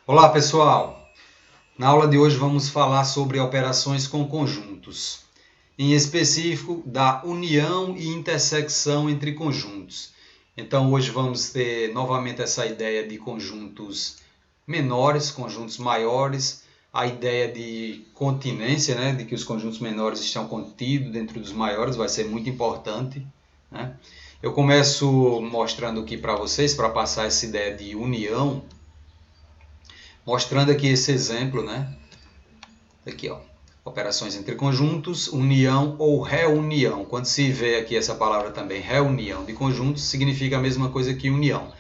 Olá pessoal, na aula de hoje vamos falar sobre operações com conjuntos, em específico da união e intersecção entre conjuntos. Então hoje vamos ter novamente essa ideia de conjuntos menores, conjuntos maiores, a ideia de continência, né, de que os conjuntos menores estão contidos dentro dos maiores, vai ser muito importante, né? Eu começo mostrando aqui para vocês, para passar essa ideia de união, mostrando aqui esse exemplo, né? Aqui, ó, operações entre conjuntos, união ou reunião. Quando se vê aqui essa palavra também, reunião de conjuntos, significa a mesma coisa que união.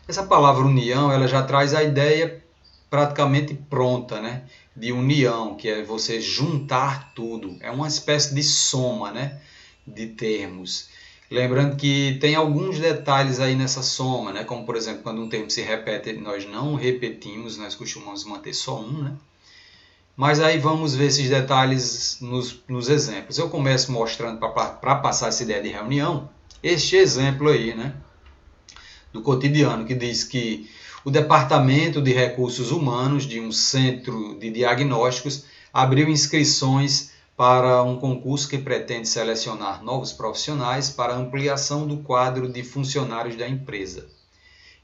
Essa palavra união, ela já traz a ideia praticamente pronta, né? De união, que é você juntar tudo. É uma espécie de soma, né? De termos. Lembrando que tem alguns detalhes aí nessa soma, né? Como, por exemplo, quando um termo se repete, nós não repetimos, nós costumamos manter só um, né? Mas aí vamos ver esses detalhes nos exemplos. Eu começo mostrando, para passar essa ideia de reunião, este exemplo aí, né? Do cotidiano, que diz que o Departamento de Recursos Humanos de um centro de diagnósticos abriu inscrições para um concurso que pretende selecionar novos profissionais para ampliação do quadro de funcionários da empresa.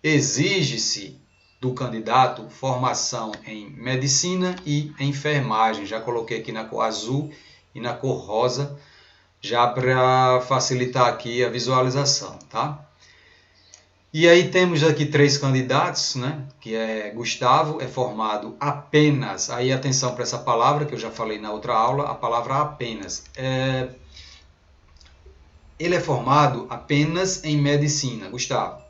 Exige-se do candidato formação em medicina e enfermagem. Já coloquei aqui na cor azul e na cor rosa, já para facilitar aqui a visualização, tá? E aí temos aqui três candidatos, né? Que é Gustavo, é formado apenas, aí atenção para essa palavra que eu já falei na outra aula, a palavra apenas. Ele é formado apenas em medicina, Gustavo.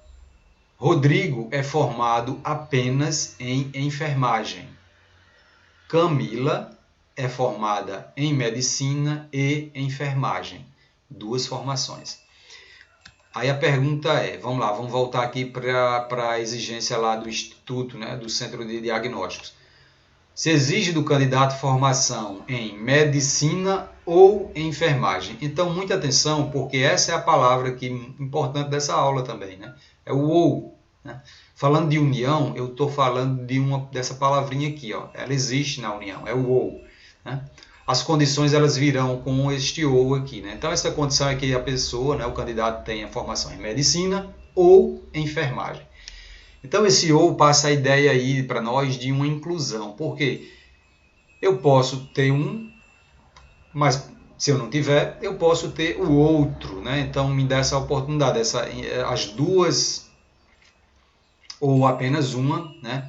Rodrigo é formado apenas em enfermagem. Camila é formada em medicina e enfermagem. Duas formações. Aí a pergunta é, vamos lá, vamos voltar aqui para a exigência lá do Instituto, né, do Centro de Diagnósticos. Se exige do candidato formação em medicina ou enfermagem. Então, muita atenção, porque essa é a palavra que importante dessa aula também, né? É o ou. Né? Falando de união, eu estou falando dessa palavrinha aqui, ó. Ela existe na união, é o ou. Né? As condições elas virão com este ou aqui, né? Então essa condição é que a pessoa, né, o candidato tenha formação em medicina ou enfermagem. Então esse ou passa a ideia aí para nós de uma inclusão. Por quê? Eu posso ter um, mas se eu não tiver, eu posso ter o outro, né? Então me dá essa oportunidade, as duas ou apenas uma, né?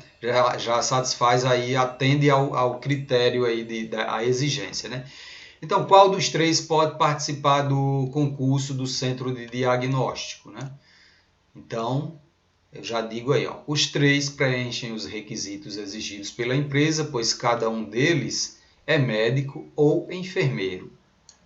Já satisfaz aí, atende ao critério aí da exigência, né? Então, qual dos três pode participar do concurso do centro de diagnóstico, né? Então, eu já digo aí, ó, os três preenchem os requisitos exigidos pela empresa, pois cada um deles é médico ou enfermeiro.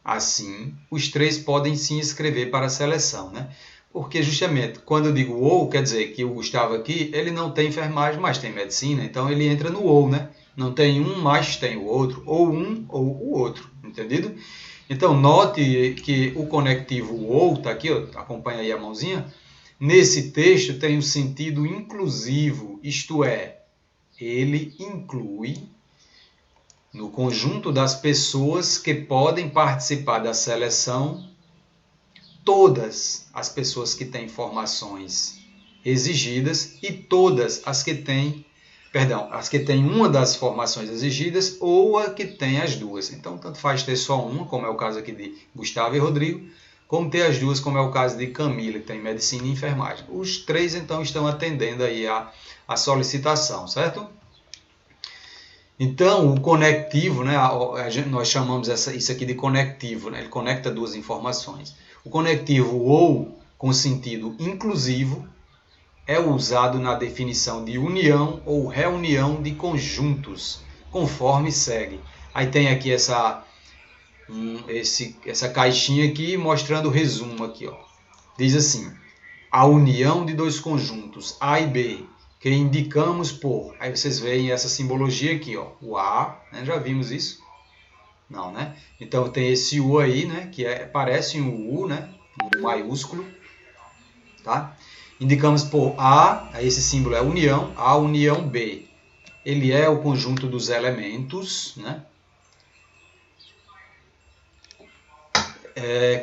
Assim, os três podem se inscrever para a seleção, né? Porque justamente quando eu digo ou, quer dizer que o Gustavo aqui, ele não tem enfermagem, mas tem medicina, então ele entra no ou, né? Não tem um, mas tem o outro, ou um ou o outro, entendido? Então note que o conectivo ou, tá aqui, ó, acompanha aí a mãozinha, nesse texto tem um sentido inclusivo, isto é, ele inclui no conjunto das pessoas que podem participar da seleção todas as pessoas que têm formações exigidas e todas as que têm, as que têm uma das formações exigidas ou a que tem as duas. Então, tanto faz ter só uma, como é o caso aqui de Gustavo e Rodrigo, como ter as duas, como é o caso de Camila, que tem medicina e enfermagem. Os três, então, estão atendendo aí a solicitação, certo? Então, o conectivo, né, nós chamamos isso aqui de conectivo, né, ele conecta duas informações. O conectivo ou, com sentido inclusivo, é usado na definição de união ou reunião de conjuntos, conforme segue. Aí tem aqui essa caixinha aqui mostrando o resumo aqui, ó. Diz assim: a união de dois conjuntos A e B, que indicamos por... Aí vocês veem essa simbologia aqui, ó, o A, né? Já vimos isso? Não, né? Então tem esse U aí, né? Que parece um U, né? Um maiúsculo, tá? Indicamos por A, aí esse símbolo é união, A união B. ele é o conjunto dos elementos, né?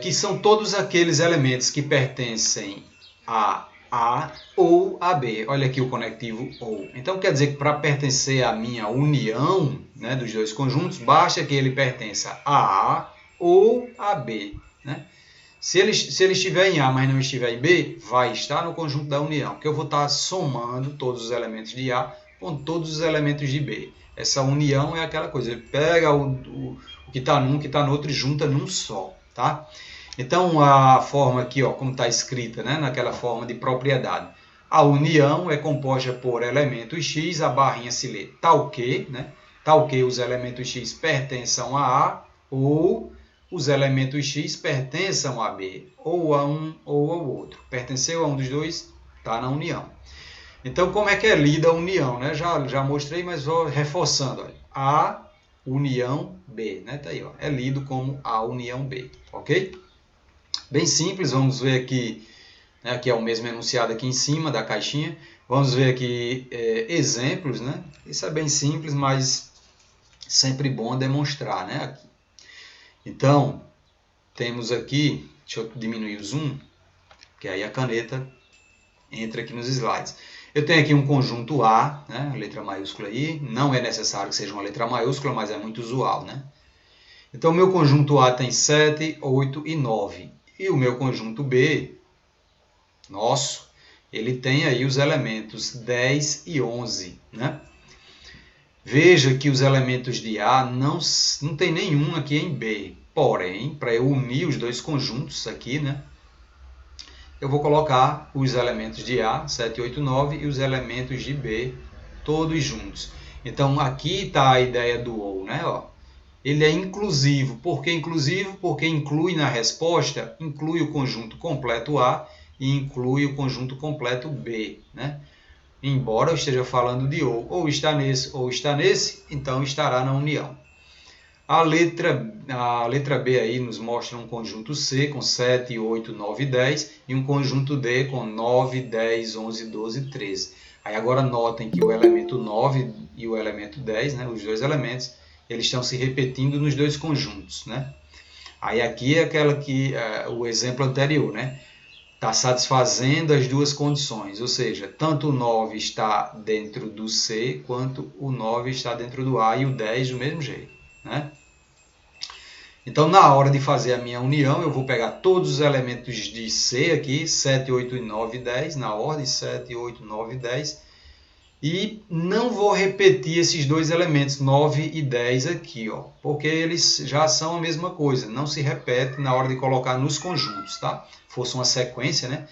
Que são todos aqueles elementos que pertencem a A ou a B. Olha aqui o conectivo ou. Então quer dizer que para pertencer à minha união, né, dos dois conjuntos, basta que ele pertença a A ou a B. Né? Se ele estiver em A, mas não estiver em B, vai estar no conjunto da união, porque eu vou estar somando todos os elementos de A com todos os elementos de B. Essa união é aquela coisa, ele pega o que está num, que está no outro e junta num só. Tá? Então, a forma aqui, ó, como está escrita, né, naquela forma de propriedade. A união é composta por elementos x, a barrinha se lê tal que, né, tal que os elementos x pertençam a A, ou os elementos x pertençam a B, ou a um ou ao outro. Pertenceu a um dos dois, está na união. Então, como é que é lida a união? Né? Já mostrei, mas vou reforçando. Olha. A união B, né? Tá aí, ó. É lido como a união B, ok? Bem simples, vamos ver aqui, né? Aqui é o mesmo enunciado aqui em cima da caixinha. Vamos ver aqui exemplos, né? Isso é bem simples, mas sempre bom demonstrar, né? Aqui. Então, temos aqui, deixa eu diminuir o zoom, que aí a caneta entra aqui nos slides. Eu tenho aqui um conjunto A, né, letra maiúscula aí, não é necessário que seja uma letra maiúscula, mas é muito usual, né? Então, o meu conjunto A tem 7, 8 e 9. E o meu conjunto B, nosso, ele tem aí os elementos 10 e 11, né? Veja que os elementos de A não tem nenhum aqui em B. Porém, para eu unir os dois conjuntos aqui, né? Eu vou colocar os elementos de A, 7, 8, 9, e os elementos de B, todos juntos. Então, aqui está a ideia do OU, né? Ó, ele é inclusivo. Por que inclusivo? Porque inclui na resposta, inclui o conjunto completo A e inclui o conjunto completo B, né? Embora eu esteja falando de ou está nesse ou está nesse, então estará na união. A letra B aí nos mostra um conjunto C com 7, 8, 9 e 10 e um conjunto D com 9, 10, 11, 12 e 13. Aí agora notem que o elemento 9 e o elemento 10, né, os dois elementos, eles estão se repetindo nos dois conjuntos. Né? Aí aqui é aquela que o exemplo anterior, né? Está satisfazendo as duas condições, ou seja, tanto o 9 está dentro do C quanto o 9 está dentro do A e o 10 do mesmo jeito. Né? Então, na hora de fazer a minha união, eu vou pegar todos os elementos de C aqui, 7, 8, 9 e 10, na ordem 7, 8, 9 e 10, e não vou repetir esses dois elementos, 9 e 10 aqui, ó, porque eles já são a mesma coisa, não se repete na hora de colocar nos conjuntos, tá? Fosse uma sequência, né?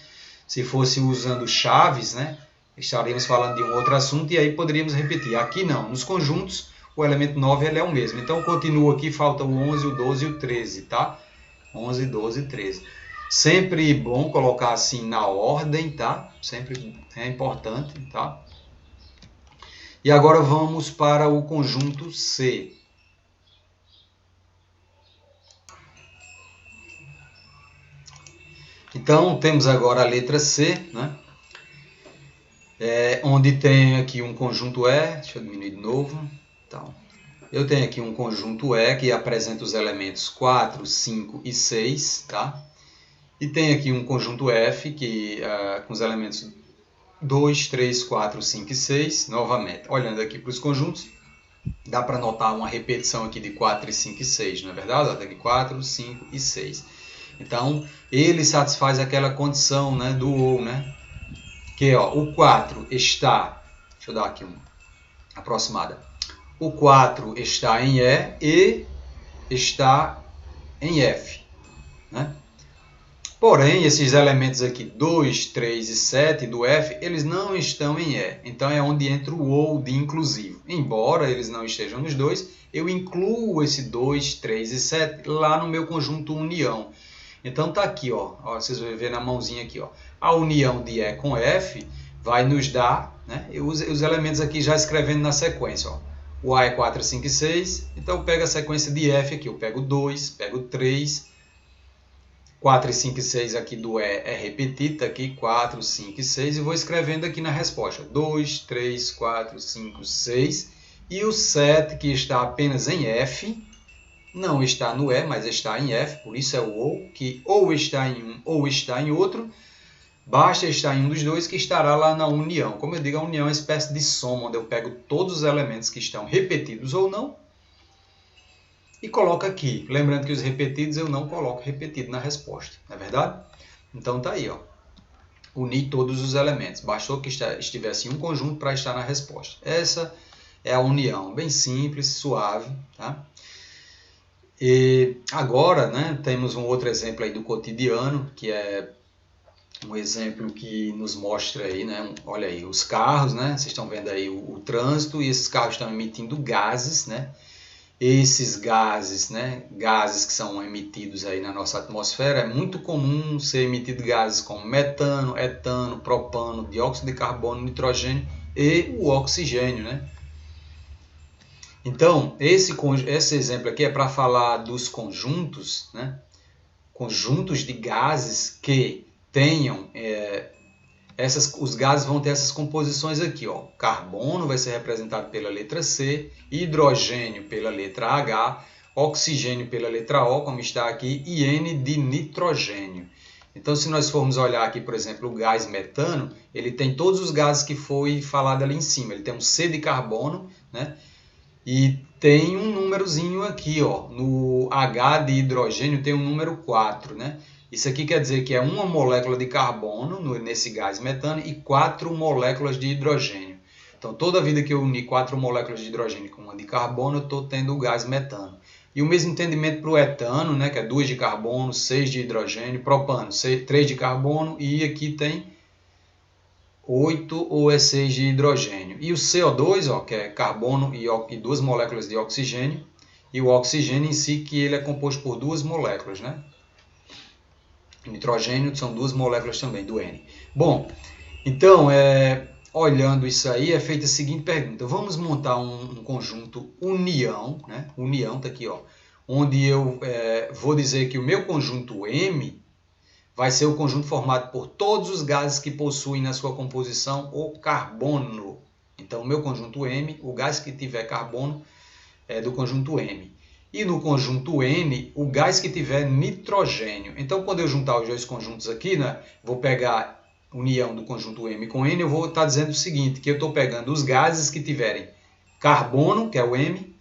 Se fosse usando chaves, né? Estaríamos falando de um outro assunto e aí poderíamos repetir. Aqui não, nos conjuntos, o elemento 9 ele é o mesmo. Então, continua aqui, falta o 11, o 12 e o 13, tá? 11, 12 e 13. Sempre bom colocar assim na ordem, tá? Sempre é importante, tá? E agora vamos para o conjunto C. Então, temos agora a letra C, né? Onde tem aqui um conjunto E, deixa eu diminuir de novo. Então, eu tenho aqui um conjunto E que apresenta os elementos 4, 5 e 6, tá? E tem aqui um conjunto F que, com os elementos 2, 3, 4, 5 e 6. Novamente, olhando aqui para os conjuntos, dá para notar uma repetição aqui de 4, 5 e 6, não é verdade? Olha aqui 4, 5 e 6. Então, ele satisfaz aquela condição, né, do OU, né? Que ó, o 4 está, deixa eu dar aqui uma aproximada. O 4 está em E está em F. Né? Porém, esses elementos aqui, 2, 3 e 7 do F, eles não estão em E. Então, é onde entra o OU de inclusivo. Embora eles não estejam nos dois, eu incluo esse 2, 3 e 7 lá no meu conjunto união. Então, está aqui, ó, vocês vão ver na mãozinha aqui, ó, a união de E com F vai nos dar, né, os elementos aqui já escrevendo na sequência, ó. O A é 4, 5 e 6, então eu pego a sequência de F aqui, eu pego 2, pego 3, 4, 5 e 6 aqui do E é repetido, tá aqui 4, 5 e 6, e vou escrevendo aqui na resposta. 2, 3, 4, 5, 6, e o 7, que está apenas em F, não está no E, mas está em F, por isso é o OU, que ou está em um ou está em outro. Basta estar em um dos dois que estará lá na união. Como eu digo, a união é uma espécie de soma, onde eu pego todos os elementos que estão repetidos ou não e coloco aqui. Lembrando que os repetidos eu não coloco repetido na resposta, não é verdade? Então tá aí, ó. Uni todos os elementos. Bastou que estivesse em um conjunto para estar na resposta. Essa é a união, bem simples, suave, tá? E agora, né, temos um outro exemplo aí do cotidiano, que é um exemplo que nos mostra aí, né? Olha aí, os carros, né? Vocês estão vendo aí o trânsito, e esses carros estão emitindo gases, né? Esses gases, né? Gases que são emitidos aí na nossa atmosfera, é muito comum ser emitido gases como metano, etano, propano, dióxido de carbono, nitrogênio e o oxigênio, né? Então, esse exemplo aqui é para falar dos conjuntos, né? Conjuntos de gases que tenham os gases vão ter essas composições aqui, ó. Carbono vai ser representado pela letra C, hidrogênio pela letra H, oxigênio pela letra O, como está aqui, e N de nitrogênio. Então, se nós formos olhar aqui, por exemplo, o gás metano, ele tem todos os gases que foi falado ali em cima. Ele tem um C de carbono, né? E tem um númerozinho aqui, ó. No H de hidrogênio tem o número 4, né? Isso aqui quer dizer que é uma molécula de carbono nesse gás metano e 4 moléculas de hidrogênio. Então, toda vida que eu unir 4 moléculas de hidrogênio com uma de carbono, eu estou tendo o gás metano. E o mesmo entendimento para o etano, né, que é 2 de carbono, 6 de hidrogênio, propano, 3 de carbono, e aqui tem 8 ou é 6 de hidrogênio. E o CO2, ó, que é carbono e 2 moléculas de oxigênio, e o oxigênio em si, que ele é composto por 2 moléculas, né? Nitrogênio são 2 moléculas também, do N. Bom, então, olhando isso aí, é feita a seguinte pergunta. Vamos montar um conjunto união, né? União está aqui, ó, onde eu vou dizer que o meu conjunto M vai ser o conjunto formado por todos os gases que possuem na sua composição o carbono. Então, o meu conjunto M, o gás que tiver carbono é do conjunto M. E no conjunto N, o gás que tiver nitrogênio. Então, quando eu juntar os dois conjuntos aqui, né, vou pegar a união do conjunto M com N, eu vou estar dizendo o seguinte, que eu estou pegando os gases que tiverem carbono, que é o M,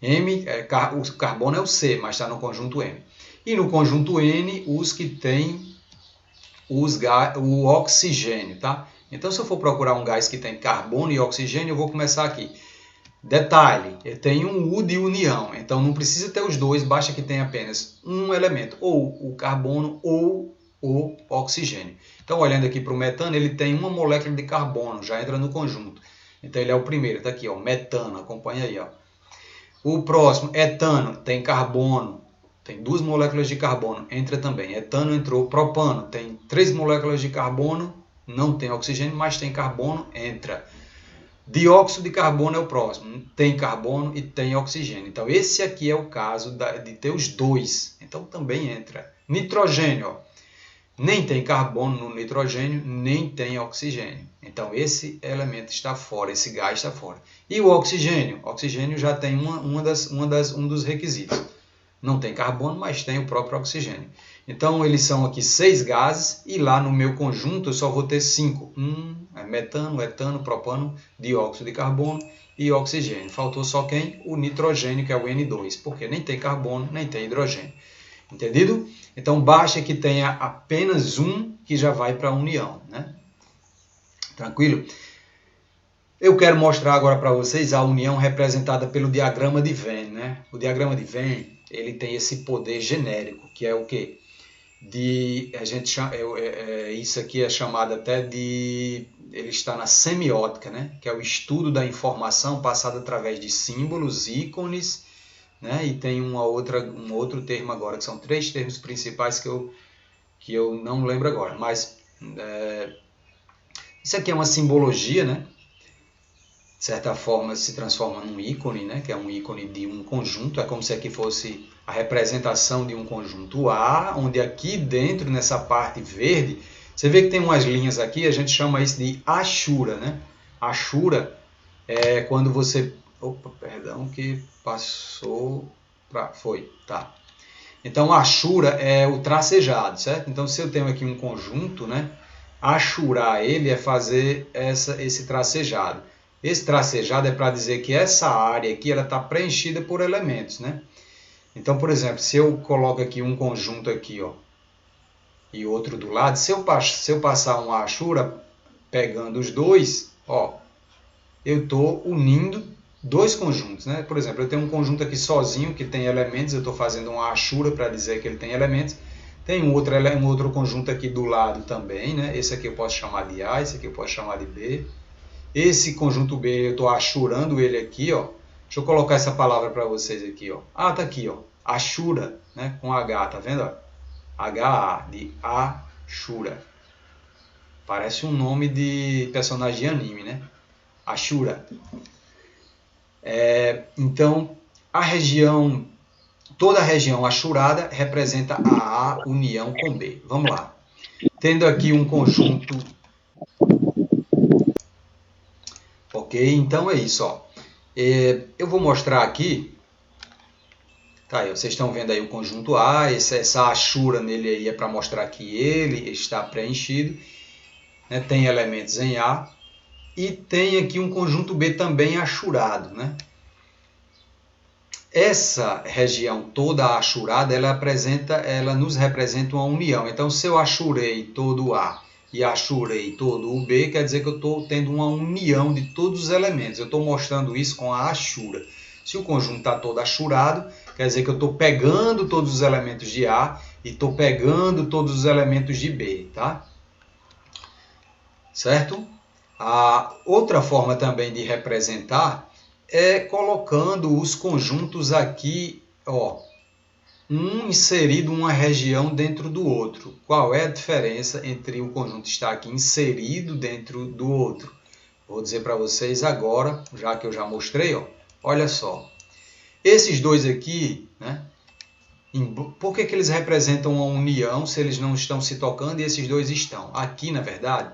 o carbono é o C, mas está no conjunto M. E no conjunto N, os que têm o oxigênio, tá? Então, se eu for procurar um gás que tem carbono e oxigênio, eu vou começar aqui. Detalhe, ele tem um U de união, então não precisa ter os dois, basta que tenha apenas um elemento, ou o carbono ou o oxigênio. Então, olhando aqui para o metano, ele tem uma molécula de carbono, já entra no conjunto. Então, ele é o primeiro, está aqui, ó, metano, acompanha aí, ó. O próximo, etano, tem carbono, tem 2 moléculas de carbono, entra também. Etano entrou. Propano, tem 3 moléculas de carbono, não tem oxigênio, mas tem carbono, entra. Dióxido de carbono é o próximo, tem carbono e tem oxigênio. Então, esse aqui é o caso de ter os dois. Então, também entra. Nitrogênio, ó, nem tem carbono no nitrogênio, nem tem oxigênio. Então, esse elemento está fora, esse gás está fora. E o oxigênio? O oxigênio já tem um dos requisitos. Não tem carbono, mas tem o próprio oxigênio. Então, eles são aqui 6 gases e lá no meu conjunto eu só vou ter 5. É metano, etano, propano, dióxido de carbono e oxigênio. Faltou só quem? O nitrogênio, que é o N2, porque nem tem carbono, nem tem hidrogênio. Entendido? Então, basta que tenha apenas um que já vai para a união, né? Tranquilo? Eu quero mostrar agora para vocês a união representada pelo diagrama de Venn, né? O diagrama de Venn, ele tem esse poder genérico, que é o quê? Isso aqui é chamado até de... Ele está na semiótica, né? Que é o estudo da informação passada através de símbolos, ícones, né? E tem um outro termo agora, que são 3 termos principais que eu não lembro agora. Mas isso aqui é uma simbologia, né? de certa forma, se transforma num ícone, né? Que é um ícone de um conjunto. É como se aqui fosse a representação de um conjunto A, onde aqui dentro, nessa parte verde, você vê que tem umas linhas aqui, a gente chama isso de Ashura, né? Ashura é quando você... Opa, perdão, que passou... Foi, tá. Então, Ashura é o tracejado, certo? Então, se eu tenho aqui um conjunto, né? Ashurar ele é fazer esse tracejado. Esse tracejado é para dizer que essa área aqui está preenchida por elementos, né? Então, por exemplo, se eu coloco aqui um conjunto aqui, ó, e outro do lado, se eu passar um Ashura pegando os dois, ó, eu estou unindo dois conjuntos, né? Por exemplo, eu tenho um conjunto aqui sozinho que tem elementos, eu estou fazendo uma Ashura para dizer que ele tem elementos. Tem um outro conjunto aqui do lado também, né? Esse aqui eu posso chamar de A, esse aqui eu posso chamar de B. Esse conjunto B eu estou ashurando ele aqui, ó. Deixa eu colocar essa palavra para vocês aqui, ó. Ah, tá aqui, ó. Ashura, né? Com H, tá vendo? H-A, de Ashura. Parece um nome de personagem de anime, né? Ashura. Então, toda a região ashurada representa a A união com B. Vamos lá. Tendo aqui um conjunto... Ok? Então é isso, ó. Eu vou mostrar aqui... Tá aí, vocês estão vendo aí o conjunto A, essa ashura nele aí é para mostrar que ele está preenchido, né? Tem elementos em A, e tem aqui um conjunto B também ashurado, né? Essa região toda ashurada, ela nos representa uma união. Então, se eu ashurei todo o A e ashurei todo o B, quer dizer que eu estou tendo uma união de todos os elementos. Eu estou mostrando isso com a ashura. Se o conjunto está todo ashurado, quer dizer que eu estou pegando todos os elementos de A e estou pegando todos os elementos de B, tá? Certo? A outra forma também de representar é colocando os conjuntos aqui, ó, um inserido uma região dentro do outro. Qual é a diferença entre o conjunto estar aqui inserido dentro do outro? Vou dizer para vocês agora, já que eu já mostrei, ó. Olha só. Esses dois aqui, né? Por que eles representam uma união se eles não estão se tocando e esses dois estão? Aqui, na verdade,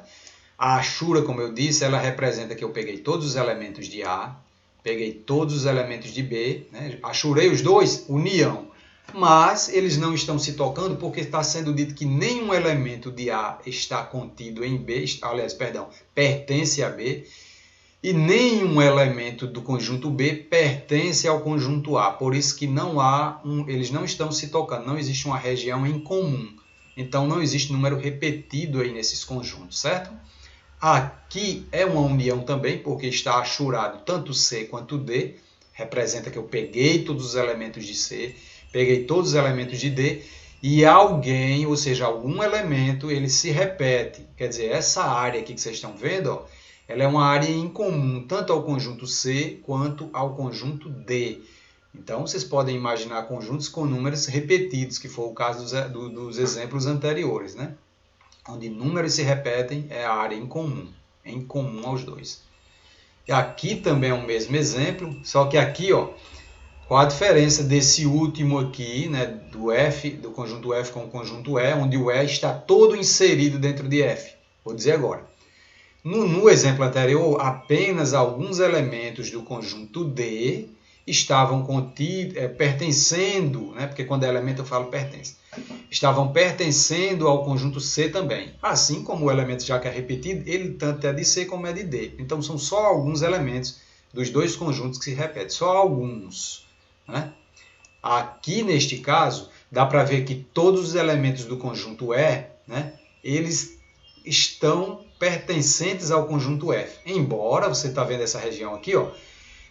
a ashura, como eu disse, ela representa que eu peguei todos os elementos de A, peguei todos os elementos de B, né? Ashurei os dois, união. Mas eles não estão se tocando porque está sendo dito que nenhum elemento de A está contido em B, aliás, perdão, pertence a B, e nenhum elemento do conjunto B pertence ao conjunto A. Por isso que eles não estão se tocando, não existe uma região em comum. Então não existe número repetido aí nesses conjuntos, certo? Aqui é uma união também, porque está ashurado tanto C quanto D. Representa que eu peguei todos os elementos de C, peguei todos os elementos de D, e alguém, ou seja, algum elemento, ele se repete. Quer dizer, essa área aqui que vocês estão vendo, ó, ela é uma área em comum, tanto ao conjunto C quanto ao conjunto D. Então, vocês podem imaginar conjuntos com números repetidos, que foi o caso dos exemplos anteriores, né? Onde números se repetem é a área em comum aos dois. E aqui também é o mesmo exemplo, só que aqui, ó, qual a diferença desse último aqui, né, do conjunto F com o conjunto E, onde o E está todo inserido dentro de F? Vou dizer agora. No exemplo anterior, apenas alguns elementos do conjunto D estavam pertencendo, né, porque quando é elemento eu falo pertence, estavam pertencendo ao conjunto C também. Assim como o elemento já que é repetido, ele tanto é de C como é de D. Então são só alguns elementos dos dois conjuntos que se repetem, só alguns, né? Aqui neste caso, dá para ver que todos os elementos do conjunto E, né, eles estão pertencentes ao conjunto F. Embora, você está vendo essa região aqui, ó,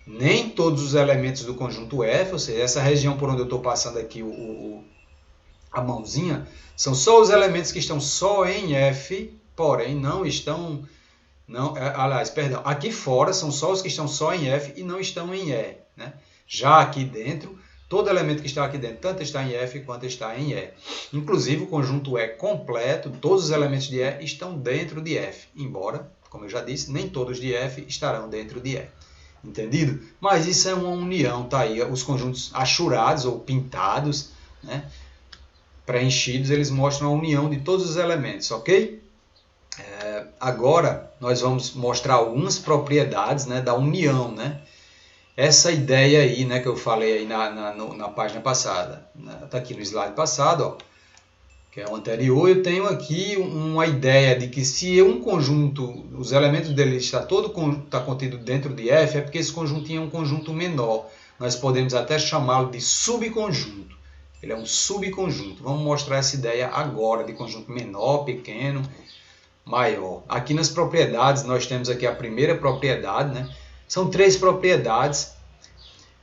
nem todos os elementos do conjunto F, ou seja, essa região por onde eu estou passando aqui a mãozinha, são só os elementos que estão só em F, porém não estão... aliás, perdão, aqui fora são só os que estão só em F e não estão em E, né? Já aqui dentro, todo elemento que está aqui dentro, tanto está em F quanto está em E. Inclusive, o conjunto E completo, todos os elementos de E estão dentro de F, embora como eu já disse, nem todos de F estarão dentro de E. Entendido? Mas isso é uma união, tá aí. Os conjuntos achurados ou pintados, né, preenchidos, eles mostram a união de todos os elementos, ok? Agora nós vamos mostrar algumas propriedades, né, da união, né? Essa ideia aí, né, que eu falei aí na página passada, está aqui no slide passado, ó, que é o anterior. Eu tenho aqui uma ideia de que se um conjunto, os elementos dele está contido dentro de F, é porque esse conjuntinho é um conjunto menor. Nós podemos até chamá-lo de subconjunto. Ele é um subconjunto. Vamos mostrar essa ideia agora de conjunto menor, pequeno, maior. Aqui nas propriedades, nós temos aqui a primeira propriedade, né? São 3 propriedades.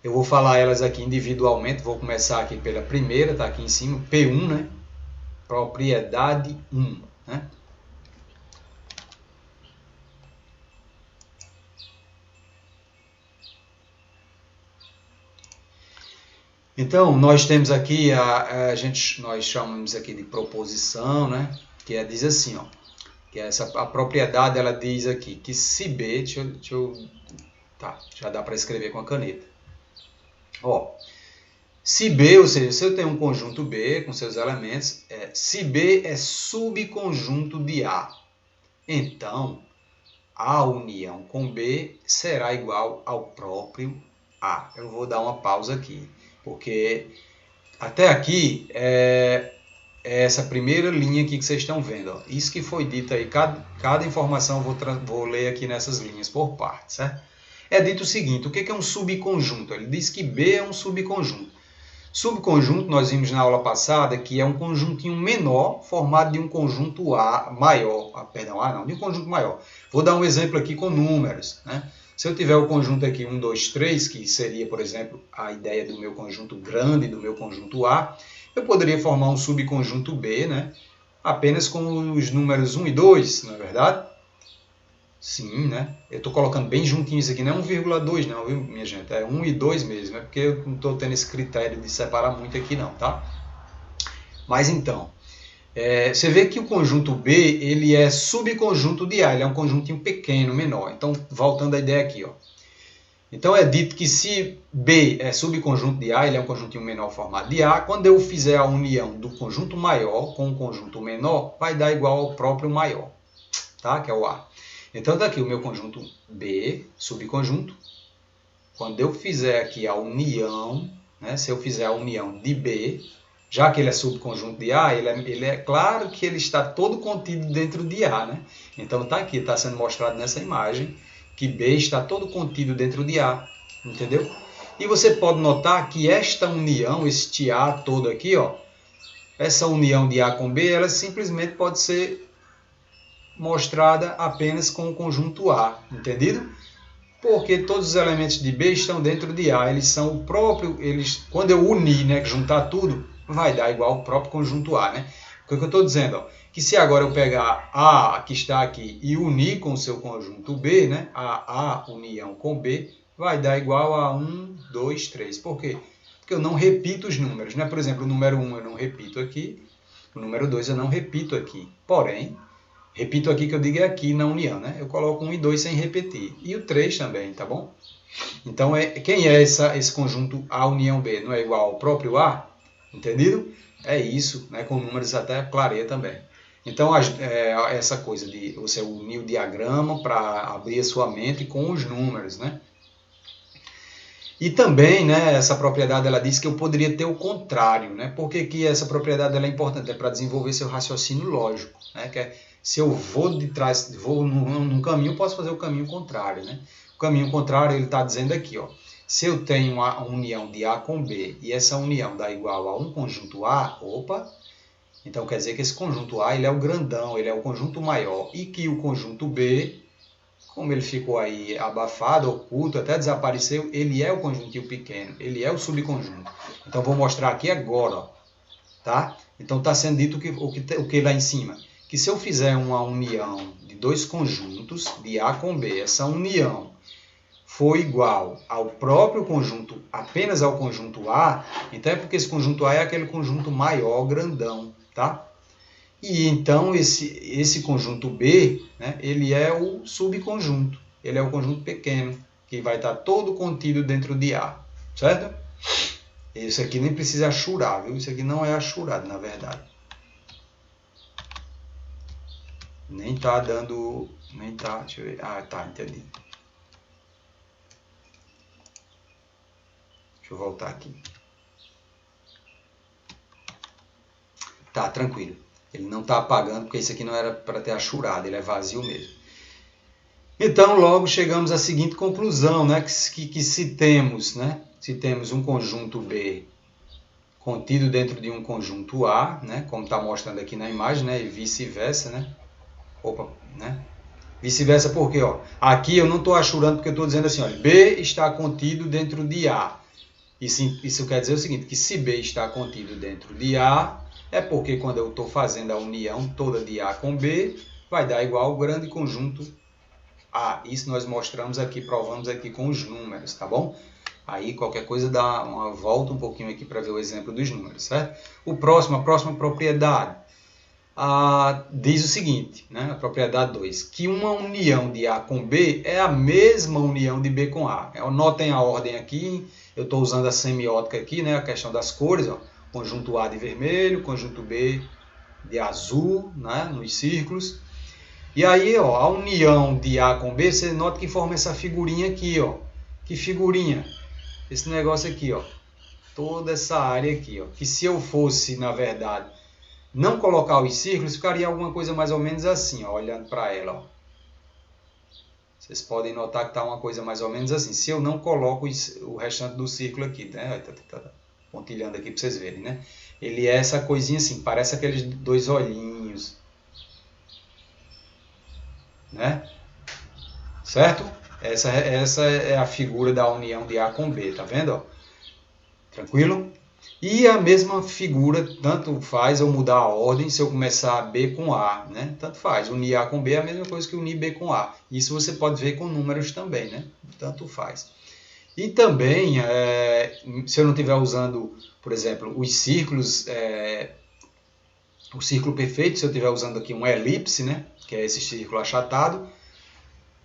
Eu vou falar elas aqui individualmente. Vou começar aqui pela primeira, está aqui em cima, P1, né? Propriedade 1, né? Então, nós temos aqui, nós chamamos aqui de proposição, né? Que diz assim, ó, que a propriedade, ela diz aqui que se B, tá, já dá para escrever com a caneta. Ó, se B, ou seja, se eu tenho um conjunto B com seus elementos, se B é subconjunto de A, então a união com B será igual ao próprio A. Eu vou dar uma pausa aqui, porque até aqui é essa primeira linha aqui que vocês estão vendo. Ó. Isso que foi dito aí, cada informação eu vou ler aqui nessas linhas por partes, certo? É dito o seguinte, o que é um subconjunto? Ele diz que B é um subconjunto. Subconjunto, nós vimos na aula passada, que é um conjuntinho menor formado de um conjunto A maior. De um conjunto maior. Vou dar um exemplo aqui com números, né? Se eu tiver o conjunto aqui 1, 2, 3, que seria, por exemplo, a ideia do meu conjunto grande, do meu conjunto A, eu poderia formar um subconjunto B, né? Apenas com os números 1 e 2, não é verdade? Sim, né? Eu estou colocando bem juntinho isso aqui, não é 1,2 não, viu, minha gente? É 1 e 2 mesmo, é porque eu não estou tendo esse critério de separar muito aqui não, tá? Mas então, você vê que o conjunto B, ele é subconjunto de A, ele é um conjuntinho pequeno, menor. Então, voltando à ideia aqui, ó. Então, é dito que se B é subconjunto de A, ele é um conjuntinho menor formado de A, quando eu fizer a união do conjunto maior com o conjunto menor, vai dar igual ao próprio maior, tá? Que é o A. Então, está aqui o meu conjunto B, subconjunto. Quando eu fizer aqui a união, né, se eu fizer a união de B, já que ele é subconjunto de A, ele é claro que ele está todo contido dentro de A. Né? Então, está aqui, está sendo mostrado nessa imagem, que B está todo contido dentro de A. Entendeu? E você pode notar que esta união, este A todo aqui, ó, essa união de A com B, ela simplesmente pode ser mostrada apenas com o conjunto A, entendido? Porque todos os elementos de B estão dentro de A, eles são o próprio, quando eu unir, né, juntar tudo, vai dar igual ao próprio conjunto A, né? O que eu estou dizendo? Ó, que se agora eu pegar A, que está aqui, e unir com o seu conjunto B, né, a união com B, vai dar igual a 1, 2, 3. Por quê? Porque eu não repito os números, né? Por exemplo, o número 1 eu não repito aqui, o número 2 eu não repito aqui. Porém, repito aqui que eu digo é aqui na união, né? Eu coloco 1 e 2 sem repetir. E o 3 também, tá bom? Então, quem é esse conjunto A união B? Não é igual ao próprio A? Entendido? É isso, né? Com números até clareia também. Então, essa coisa de você unir o diagrama para abrir a sua mente com os números, né? E também, né, essa propriedade, ela diz que eu poderia ter o contrário, né? Por que essa propriedade ela é importante? É para desenvolver seu raciocínio lógico, né? Que se eu vou num caminho, eu posso fazer o caminho contrário, né? O caminho contrário, ele está dizendo aqui, ó, se eu tenho uma união de A com B e essa união dá igual a um conjunto A, opa, então quer dizer que esse conjunto A ele é o grandão, ele é o conjunto maior e que o conjunto B, como ele ficou aí abafado, oculto, até desapareceu, ele é o conjuntinho pequeno, ele é o subconjunto. Então vou mostrar aqui agora, ó, tá? Então está sendo dito o que lá em cima? Que se eu fizer uma união de dois conjuntos, de A com B, essa união for igual ao próprio conjunto, apenas ao conjunto A, então é porque esse conjunto A é aquele conjunto maior, grandão, tá? E então esse conjunto B, né, ele é o subconjunto, ele é o conjunto pequeno, que vai estar todo contido dentro de A, certo? Isso aqui nem precisa achurar, viu? Isso aqui não é achurado, na verdade. Nem tá dando... Nem tá... Deixa eu ver. Ah, tá, entendi. Deixa eu voltar aqui. Tá, tranquilo. Ele não está apagando, porque isso aqui não era para ter achurado, ele é vazio mesmo. Então, logo chegamos à seguinte conclusão, né? Que se temos um conjunto B contido dentro de um conjunto A, né? Como está mostrando aqui na imagem, né? E vice-versa, né? Opa, né? Vice-versa por quê? Ó? Aqui eu não estou achurando porque eu estou dizendo assim, olha, B está contido dentro de A. Isso quer dizer o seguinte, que se B está contido dentro de A, é porque quando eu estou fazendo a união toda de A com B, vai dar igual ao grande conjunto A. Isso nós mostramos aqui, provamos aqui com os números, tá bom? Aí qualquer coisa dá uma volta um pouquinho aqui para ver o exemplo dos números, certo? A próxima propriedade diz o seguinte, né? A propriedade 2, que uma união de A com B é a mesma união de B com A. Notem a ordem aqui, eu estou usando a semiótica aqui, né? A questão das cores, ó. Conjunto A de vermelho, conjunto B de azul, né? Nos círculos. E aí, ó, a união de A com B, você nota que forma essa figurinha aqui, ó. Que figurinha? Esse negócio aqui, ó. Toda essa área aqui, ó. Que se eu fosse, na verdade, não colocar os círculos, ficaria alguma coisa mais ou menos assim, ó, olhando para ela. Ó. Vocês podem notar que está uma coisa mais ou menos assim. Se eu não coloco o restante do círculo aqui, né? Tá pontilhando aqui para vocês verem, né? Ele é essa coisinha assim, parece aqueles dois olhinhos. Né? Certo? Essa é a figura da união de A com B, tá vendo? Ó? Tranquilo? E a mesma figura, tanto faz eu mudar a ordem se eu começar B com A, né? Tanto faz, unir A com B é a mesma coisa que unir B com A. Isso você pode ver com números também, né? Tanto faz. E também, se eu não estiver usando, por exemplo, os círculos, o círculo perfeito, se eu estiver usando aqui um elipse, né? Que é esse círculo achatado,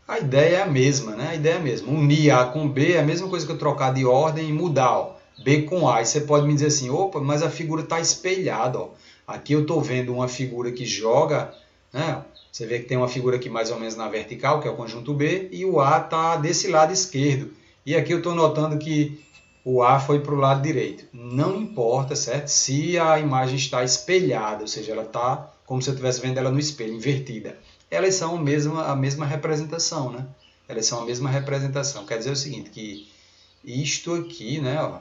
a ideia é a mesma, né? A ideia é a mesma. Unir A com B é a mesma coisa que eu trocar de ordem e mudar, ó. B com A. E você pode me dizer assim, opa, mas a figura está espelhada, ó. Aqui eu estou vendo uma figura que joga, né? Você vê que tem uma figura aqui mais ou menos na vertical, que é o conjunto B, e o A está desse lado esquerdo. E aqui eu estou notando que o A foi para o lado direito. Não importa, certo? Se a imagem está espelhada, ou seja, ela está como se eu estivesse vendo ela no espelho, invertida. Elas são a mesma representação, né? Elas são a mesma representação. Quer dizer o seguinte, que isto aqui, né, ó,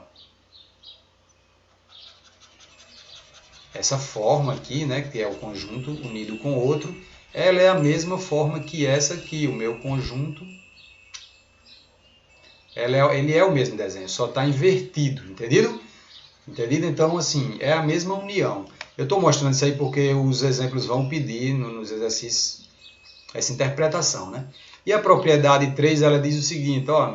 essa forma aqui, né, que é o conjunto unido com o outro, ela é a mesma forma que essa aqui, o meu conjunto. Ele é o mesmo desenho, só está invertido, entendido? Entendido? Então, assim, é a mesma união. Eu estou mostrando isso aí porque os exemplos vão pedir nos exercícios essa interpretação, né? E a propriedade 3, ela diz o seguinte, ó,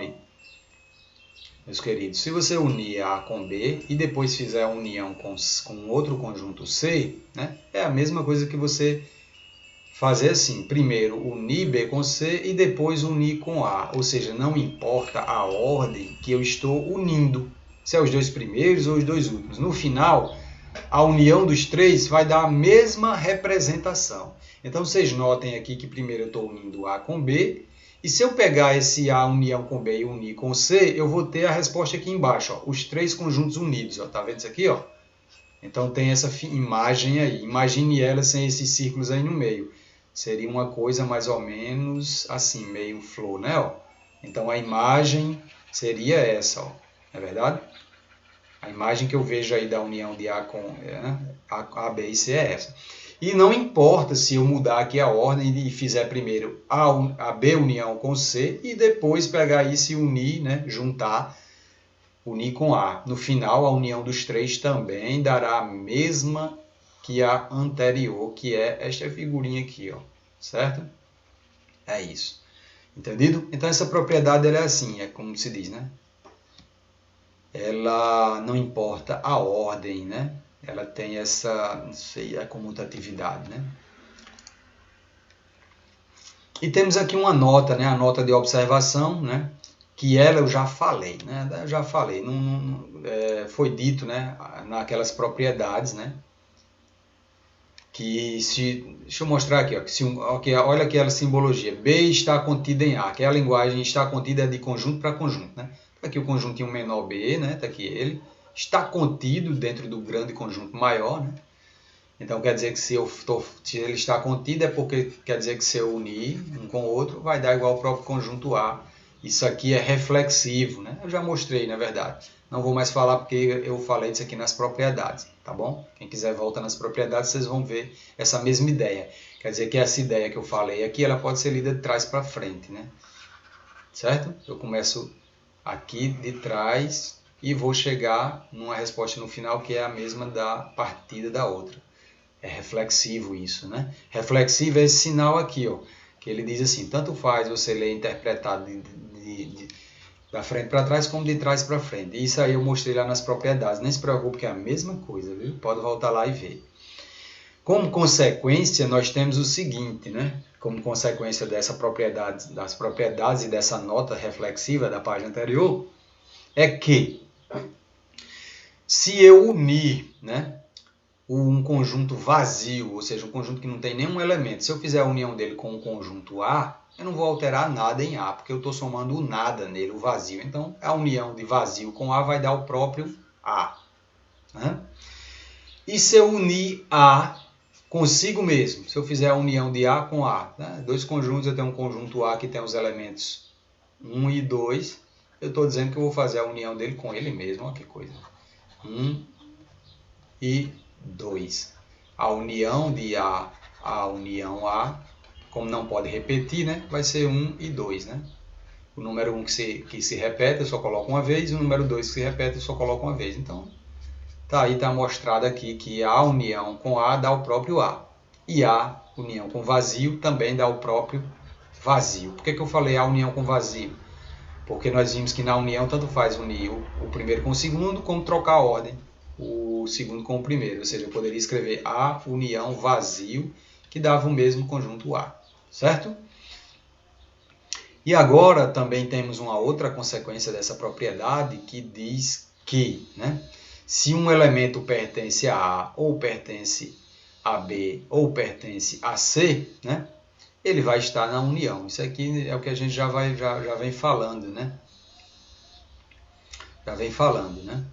meus queridos, se você unir A com B e depois fizer a união com outro conjunto C, né, é a mesma coisa que você fazer assim, primeiro unir B com C e depois unir com A, ou seja, não importa a ordem que eu estou unindo, se é os dois primeiros ou os dois últimos. No final, a união dos três vai dar a mesma representação. Então, vocês notem aqui que primeiro eu estou unindo A com B, e se eu pegar esse A união com B e unir com C, eu vou ter a resposta aqui embaixo, ó, os três conjuntos unidos. Ó, tá vendo isso aqui? Ó? Então, tem essa imagem aí. Imagine ela sem esses círculos aí no meio. Seria uma coisa mais ou menos assim, meio flor, né? Ó? Então, a imagem seria essa, ó. Não é verdade? A imagem que eu vejo aí da união de A com A, B e C é essa. E não importa se eu mudar aqui a ordem e fizer primeiro a B união com C e depois pegar isso e unir, né, juntar, unir com A. No final, a união dos três também dará a mesma que a anterior, que é esta figurinha aqui, ó, certo? É isso. Entendido? Então, essa propriedade ela é assim, é como se diz, né? Ela não importa a ordem, né, ela tem essa, não sei, a comutatividade, né? E temos aqui uma nota, né? A nota de observação, né? Que ela eu já falei, né? Eu já falei, foi dito, né? Naquelas propriedades, né? Que se, deixa eu mostrar aqui, ó, que se olha aquela simbologia, B está contida em A, que é a linguagem está contida de conjunto para conjunto, né? Tá aqui o conjuntinho menor B, né? Tá aqui ele, está contido dentro do grande conjunto maior, né? Então quer dizer que se ele está contido é porque quer dizer que se eu unir um com o outro vai dar igual ao próprio conjunto A. Isso aqui é reflexivo, né? Eu já mostrei, na verdade. Não vou mais falar porque eu falei disso aqui nas propriedades, tá bom? Quem quiser volta nas propriedades, vocês vão ver essa mesma ideia. Quer dizer que essa ideia que eu falei aqui, ela pode ser lida de trás para frente, né? Certo? Eu começo aqui de trás e vou chegar numa resposta no final que é a mesma da partida da outra. É reflexivo isso, né? Reflexivo é esse sinal aqui, ó, que ele diz assim, tanto faz você ler interpretado da frente para trás como de trás para frente. Isso aí eu mostrei lá nas propriedades. Nem se preocupe que é a mesma coisa, viu? Pode voltar lá e ver. Como consequência, nós temos o seguinte, né? Como consequência dessa propriedade, das propriedades e dessa nota reflexiva da página anterior, é que se eu unir, né, um conjunto vazio, ou seja, um conjunto que não tem nenhum elemento, se eu fizer a união dele com o conjunto A, eu não vou alterar nada em A, porque eu estou somando o nada nele, o vazio. Então, a união de vazio com A vai dar o próprio A. Né? E se eu unir A consigo mesmo, se eu fizer a união de A com A, né? Dois conjuntos, eu tenho um conjunto A que tem os elementos 1 e 2, eu estou dizendo que eu vou fazer a união dele com ele mesmo, olha que coisa. 1 e 2. A união de A, a união A, como não pode repetir, né, vai ser 1 e 2. Né? O número 1 que se repete, eu só coloco uma vez, e o número 2 que se repete, eu só coloco uma vez. Então, aí está mostrado aqui que a união com A dá o próprio A. E a união com vazio também dá o próprio vazio. Por que eu falei a união com vazio? Porque nós vimos que na união tanto faz unir o primeiro com o segundo, como trocar a ordem, o segundo com o primeiro. Ou seja, eu poderia escrever A união vazio, que dava o mesmo conjunto A. Certo? E agora também temos uma outra consequência dessa propriedade que diz que, né, se um elemento pertence a A, ou pertence a B, ou pertence a C, né, ele vai estar na união. Isso aqui é o que a gente já vem falando, né? Já vem falando, né?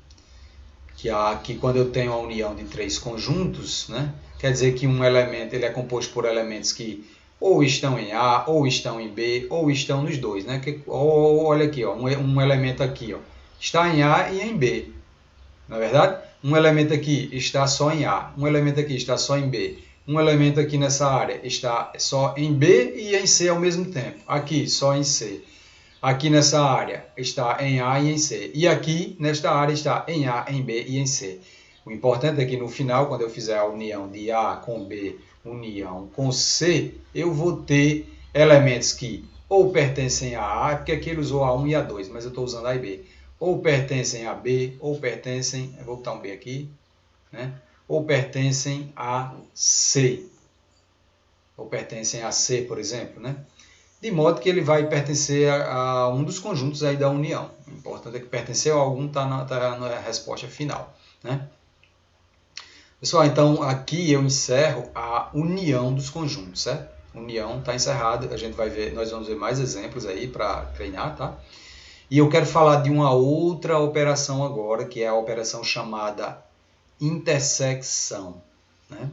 Que quando eu tenho a união de três conjuntos, né, quer dizer que um elemento ele é composto por elementos que ou estão em A, ou estão em B, ou estão nos dois, né? Olha aqui, ó, um elemento aqui, ó, está em A e em B, não é verdade? Um elemento aqui está só em A, um elemento aqui está só em B, um elemento aqui nessa área está só em B e em C ao mesmo tempo, aqui só em C. Aqui nessa área está em A e em C. E aqui, nesta área, está em A, em B e em C. O importante é que no final, quando eu fizer a união de A com B, união com C, eu vou ter elementos que ou pertencem a A, porque aqui ele usou A1 e A2, mas eu estou usando A e B. Ou pertencem a B, ou pertencem, eu vou botar um B aqui, né? Ou pertencem a C. Ou pertencem a C, por exemplo, né? De modo que ele vai pertencer a um dos conjuntos aí da união. O importante é que pertencer a algum está na resposta final. Né? Pessoal, então aqui eu encerro a união dos conjuntos, certo? União está encerrada, a gente vai ver, nós vamos ver mais exemplos aí para treinar, tá? E eu quero falar de uma outra operação agora, que é a operação chamada intersecção. Né?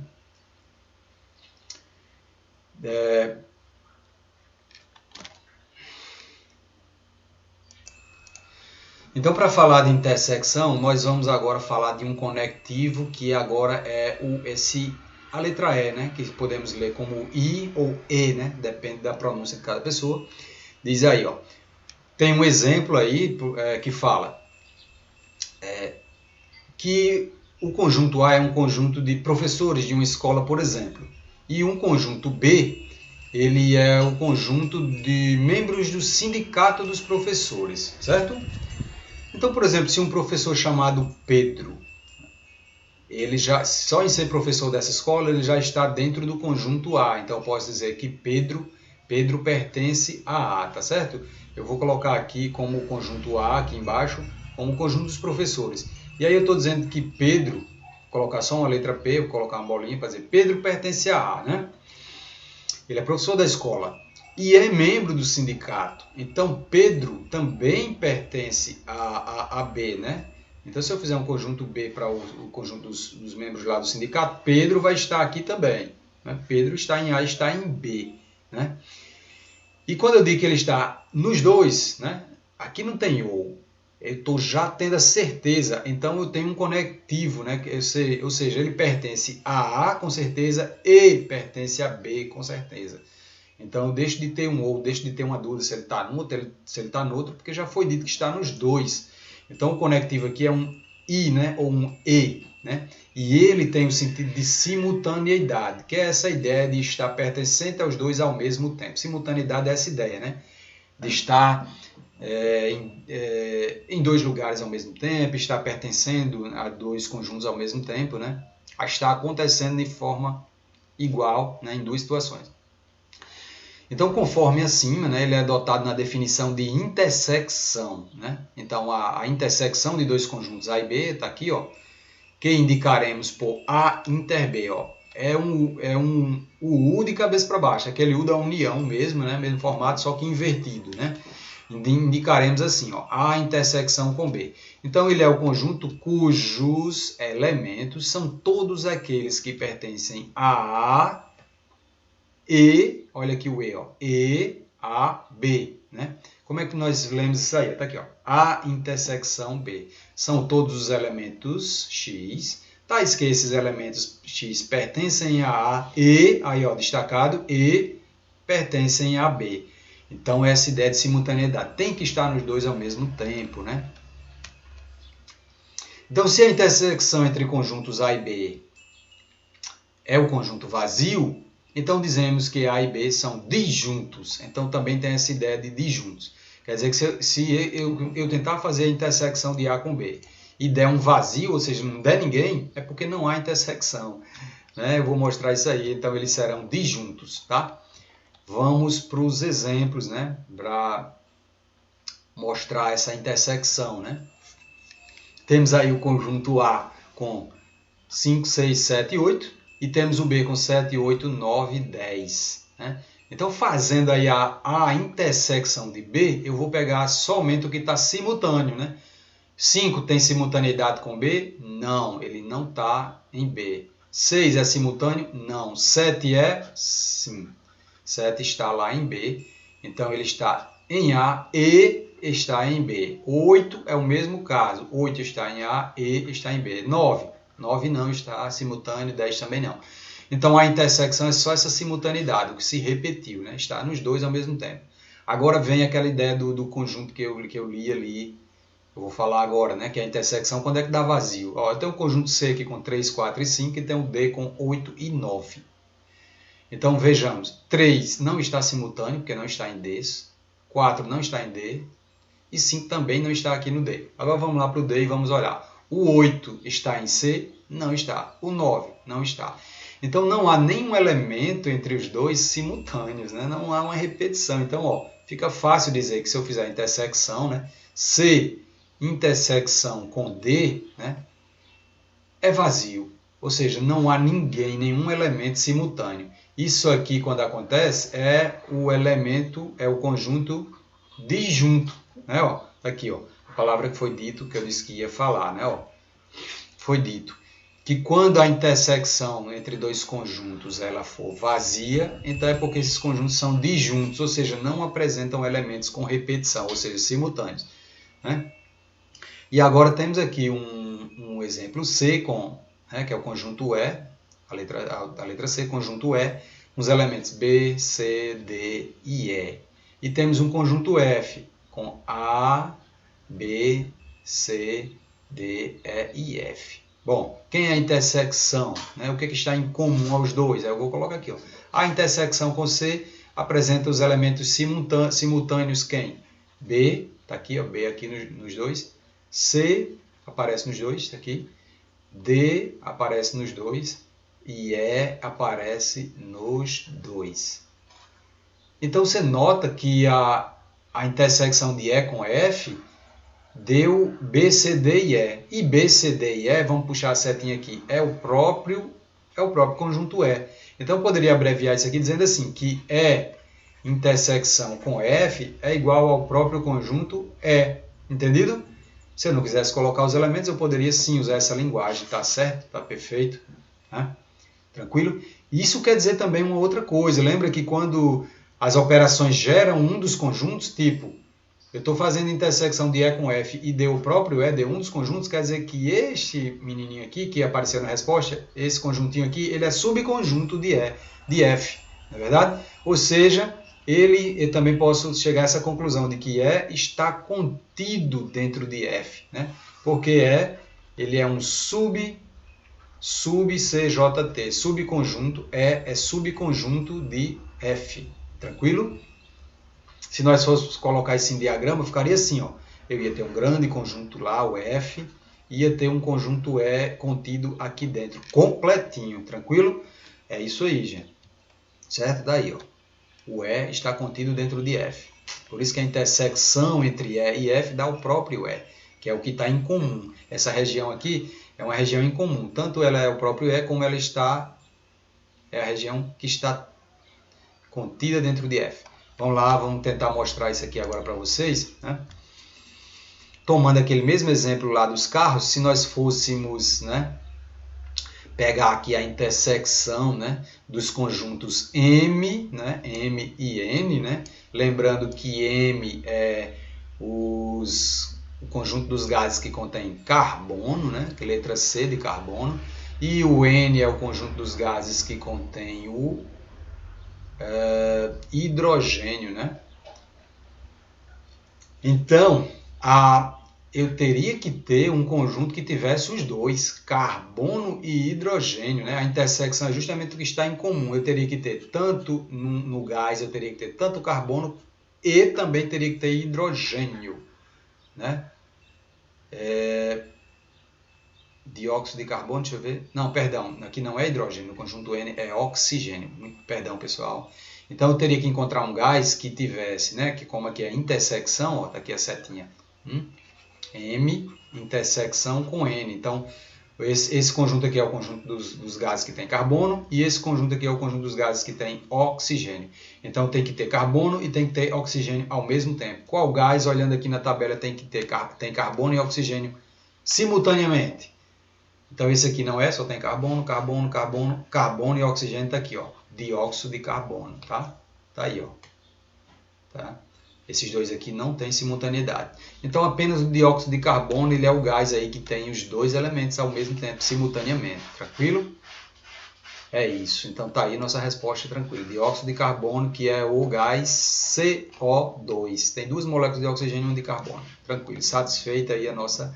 Então, para falar de intersecção, nós vamos agora falar de um conectivo que agora é a letra E, né? Que podemos ler como I ou E, né? Depende da pronúncia de cada pessoa. Diz aí, ó, tem um exemplo aí que fala que o conjunto A é um conjunto de professores de uma escola, por exemplo, e um conjunto B, ele é o conjunto de membros do sindicato dos professores, certo? Então, por exemplo, se um professor chamado Pedro ele já, só em ser professor dessa escola, ele já está dentro do conjunto A. Então eu posso dizer que Pedro pertence a A, tá certo? Eu vou colocar aqui como conjunto A, aqui embaixo, como conjunto dos professores. E aí eu estou dizendo que Pedro, vou colocar só uma letra P, vou colocar uma bolinha para dizer Pedro pertence a A, né? Ele é professor da escola e é membro do sindicato. Então Pedro também pertence a B, né? Então, se eu fizer um conjunto B para o conjunto dos membros lá do sindicato, Pedro vai estar aqui também. Né? Pedro está em A, está em B. Né? E quando eu digo que ele está nos dois, né? Aqui não tem ou. Eu estou já tendo a certeza. Então, eu tenho um conectivo. Né? Ou seja, ele pertence a A com certeza e pertence a B com certeza. Então, eu deixo de ter um ou, deixo de ter uma dúvida se ele está no outro, se ele está no outro, porque já foi dito que está nos dois. Então, o conectivo aqui é um I, né? Ou um E. Né? E ele tem o sentido de simultaneidade, que é essa ideia de estar pertencente aos dois ao mesmo tempo. Simultaneidade é essa ideia, né? De estar em dois lugares ao mesmo tempo, estar pertencendo a dois conjuntos ao mesmo tempo, né? A estar acontecendo de forma igual, né? Em duas situações. Então, conforme acima, né, ele é dotado na definição de intersecção. Né? Então, a intersecção de dois conjuntos A e B está aqui, ó, que indicaremos por A inter B. Ó. O U de cabeça para baixo, aquele U da união mesmo, né, mesmo formato, só que invertido. Né? Indicaremos assim, ó, A intersecção com B. Então, ele é o conjunto cujos elementos são todos aqueles que pertencem a A e, olha aqui o E, ó, E, A, B, né? Como é que nós lemos isso aí? Tá aqui, ó, A intersecção B. São todos os elementos X, tais que esses elementos X pertencem a A e, aí ó, destacado, e pertencem a B. Então, essa ideia de simultaneidade tem que estar nos dois ao mesmo tempo, né? Então, se a intersecção entre conjuntos A e B é o conjunto vazio, então dizemos que A e B são disjuntos. Então também tem essa ideia de disjuntos. Quer dizer que se eu tentar fazer a intersecção de A com B e der um vazio, ou seja, não der ninguém, é porque não há intersecção. Né? Eu vou mostrar isso aí, então eles serão disjuntos. Tá? Vamos para os exemplos, né? Para mostrar essa intersecção. Né? Temos aí o conjunto A com 5, 6, 7 e 8. E temos o B com 7, 8, 9, 10. Né? Então, fazendo aí a intersecção de B, eu vou pegar somente o que está simultâneo. Né? 5 tem simultaneidade com B? Não, ele não está em B. 6 é simultâneo? Não. 7 é? Sim. 7 está lá em B. Então, ele está em A e está em B. 8 é o mesmo caso. 8 está em A e está em B. 9 não está simultâneo, 10 também não. Então, a intersecção é só essa simultaneidade, o que se repetiu, né? Está nos dois ao mesmo tempo. Agora vem aquela ideia do conjunto que eu li ali, eu vou falar agora, né? Que é a intersecção, quando é que dá vazio? Ó, eu tenho o conjunto C aqui com 3, 4 e 5, e tem o D com 8 e 9. Então, vejamos, 3 não está simultâneo, porque não está em D, 4 não está em D, e 5 também não está aqui no D. Agora vamos lá para o D e vamos olhar. O 8 está em C? Não está. O 9 não está. Então, não há nenhum elemento entre os dois simultâneos, né? Não há uma repetição. Então, ó, fica fácil dizer que se eu fizer a intersecção, né? C intersecção com D, né? É vazio. Ou seja, não há ninguém, nenhum elemento simultâneo. Isso aqui, quando acontece, é o elemento, é o conjunto disjunto. Né? Ó, aqui, ó. Palavra que foi dito, que eu disse que ia falar, né? Ó, foi dito que quando a intersecção entre dois conjuntos ela for vazia, então é porque esses conjuntos são disjuntos, ou seja, não apresentam elementos com repetição, ou seja, simultâneos. Né? E agora temos aqui um exemplo C, né, que é o conjunto E, a letra C, conjunto E, os elementos B, C, D e E. E temos um conjunto F, com A, B, C, D, E e F. Bom, quem é a intersecção? Né? O que está em comum aos dois? Eu vou colocar aqui. Ó. A intersecção com C apresenta os elementos simultâneos quem? B, está aqui, ó, B aqui nos dois. C aparece nos dois, está aqui. D aparece nos dois e E aparece nos dois. Então você nota que a intersecção de E com F deu B, C, D e E. E B, C, D e E, vamos puxar a setinha aqui, é o próprio conjunto E. Então eu poderia abreviar isso aqui dizendo assim, que E intersecção com F é igual ao próprio conjunto E. Entendido? Se eu não quisesse colocar os elementos, eu poderia sim usar essa linguagem, tá certo? Tá perfeito? Né? Tranquilo? Isso quer dizer também uma outra coisa. Lembra que quando as operações geram um dos conjuntos, tipo, eu estou fazendo intersecção de E com F e deu o próprio E, deu um dos conjuntos, quer dizer que este menininho aqui, que apareceu na resposta, esse conjuntinho aqui, ele é subconjunto de E, de F, não é verdade? Ou seja, eu também posso chegar a essa conclusão de que E está contido dentro de F, né? Porque ele é um sub-CJT, subconjunto, E é subconjunto de F, tranquilo? Se nós fôssemos colocar isso em diagrama, ficaria assim, ó. Eu ia ter um grande conjunto lá, o F, ia ter um conjunto E contido aqui dentro, completinho, tranquilo? É isso aí, gente. Certo? Daí, ó. O E está contido dentro de F. Por isso que a intersecção entre E e F dá o próprio E, que é o que está em comum. Essa região aqui é uma região em comum. Tanto ela é o próprio E, como ela é a região que está contida dentro de F. Vamos lá, vamos tentar mostrar isso aqui agora para vocês. Né? Tomando aquele mesmo exemplo lá dos carros, se nós fôssemos, né, pegar aqui a intersecção, né, dos conjuntos M, né, M e N, né, lembrando que M é o conjunto dos gases que contém carbono, né, que é letra C de carbono, e o N é o conjunto dos gases que contém o hidrogênio, né? Então, eu teria que ter um conjunto que tivesse os dois, carbono e hidrogênio, né? A intersecção é justamente o que está em comum. Eu teria que ter tanto no gás, eu teria que ter tanto carbono e também teria que ter hidrogênio, né? Dióxido de carbono, deixa eu ver. Não, perdão, aqui não é hidrogênio, no conjunto N é oxigênio. Perdão, pessoal. Então eu teria que encontrar um gás que tivesse, né, que como aqui é intersecção, ó, tá aqui a setinha. M intersecção com N. Então esse conjunto aqui é o conjunto dos gases que tem carbono e esse conjunto aqui é o conjunto dos gases que tem oxigênio. Então tem que ter carbono e tem que ter oxigênio ao mesmo tempo. Qual gás, olhando aqui na tabela, tem carbono e oxigênio simultaneamente? Então esse aqui não é, só tem carbono, carbono, carbono, carbono e oxigênio está aqui, ó, dióxido de carbono, tá? Tá aí, ó. Tá? Esses dois aqui não têm simultaneidade. Então apenas o dióxido de carbono, ele é o gás aí que tem os dois elementos ao mesmo tempo, simultaneamente, tranquilo? É isso, então tá aí nossa resposta, tranquilo. Dióxido de carbono, que é o gás CO2. Tem duas moléculas de oxigênio e uma de carbono. Tranquilo, satisfeita aí a nossa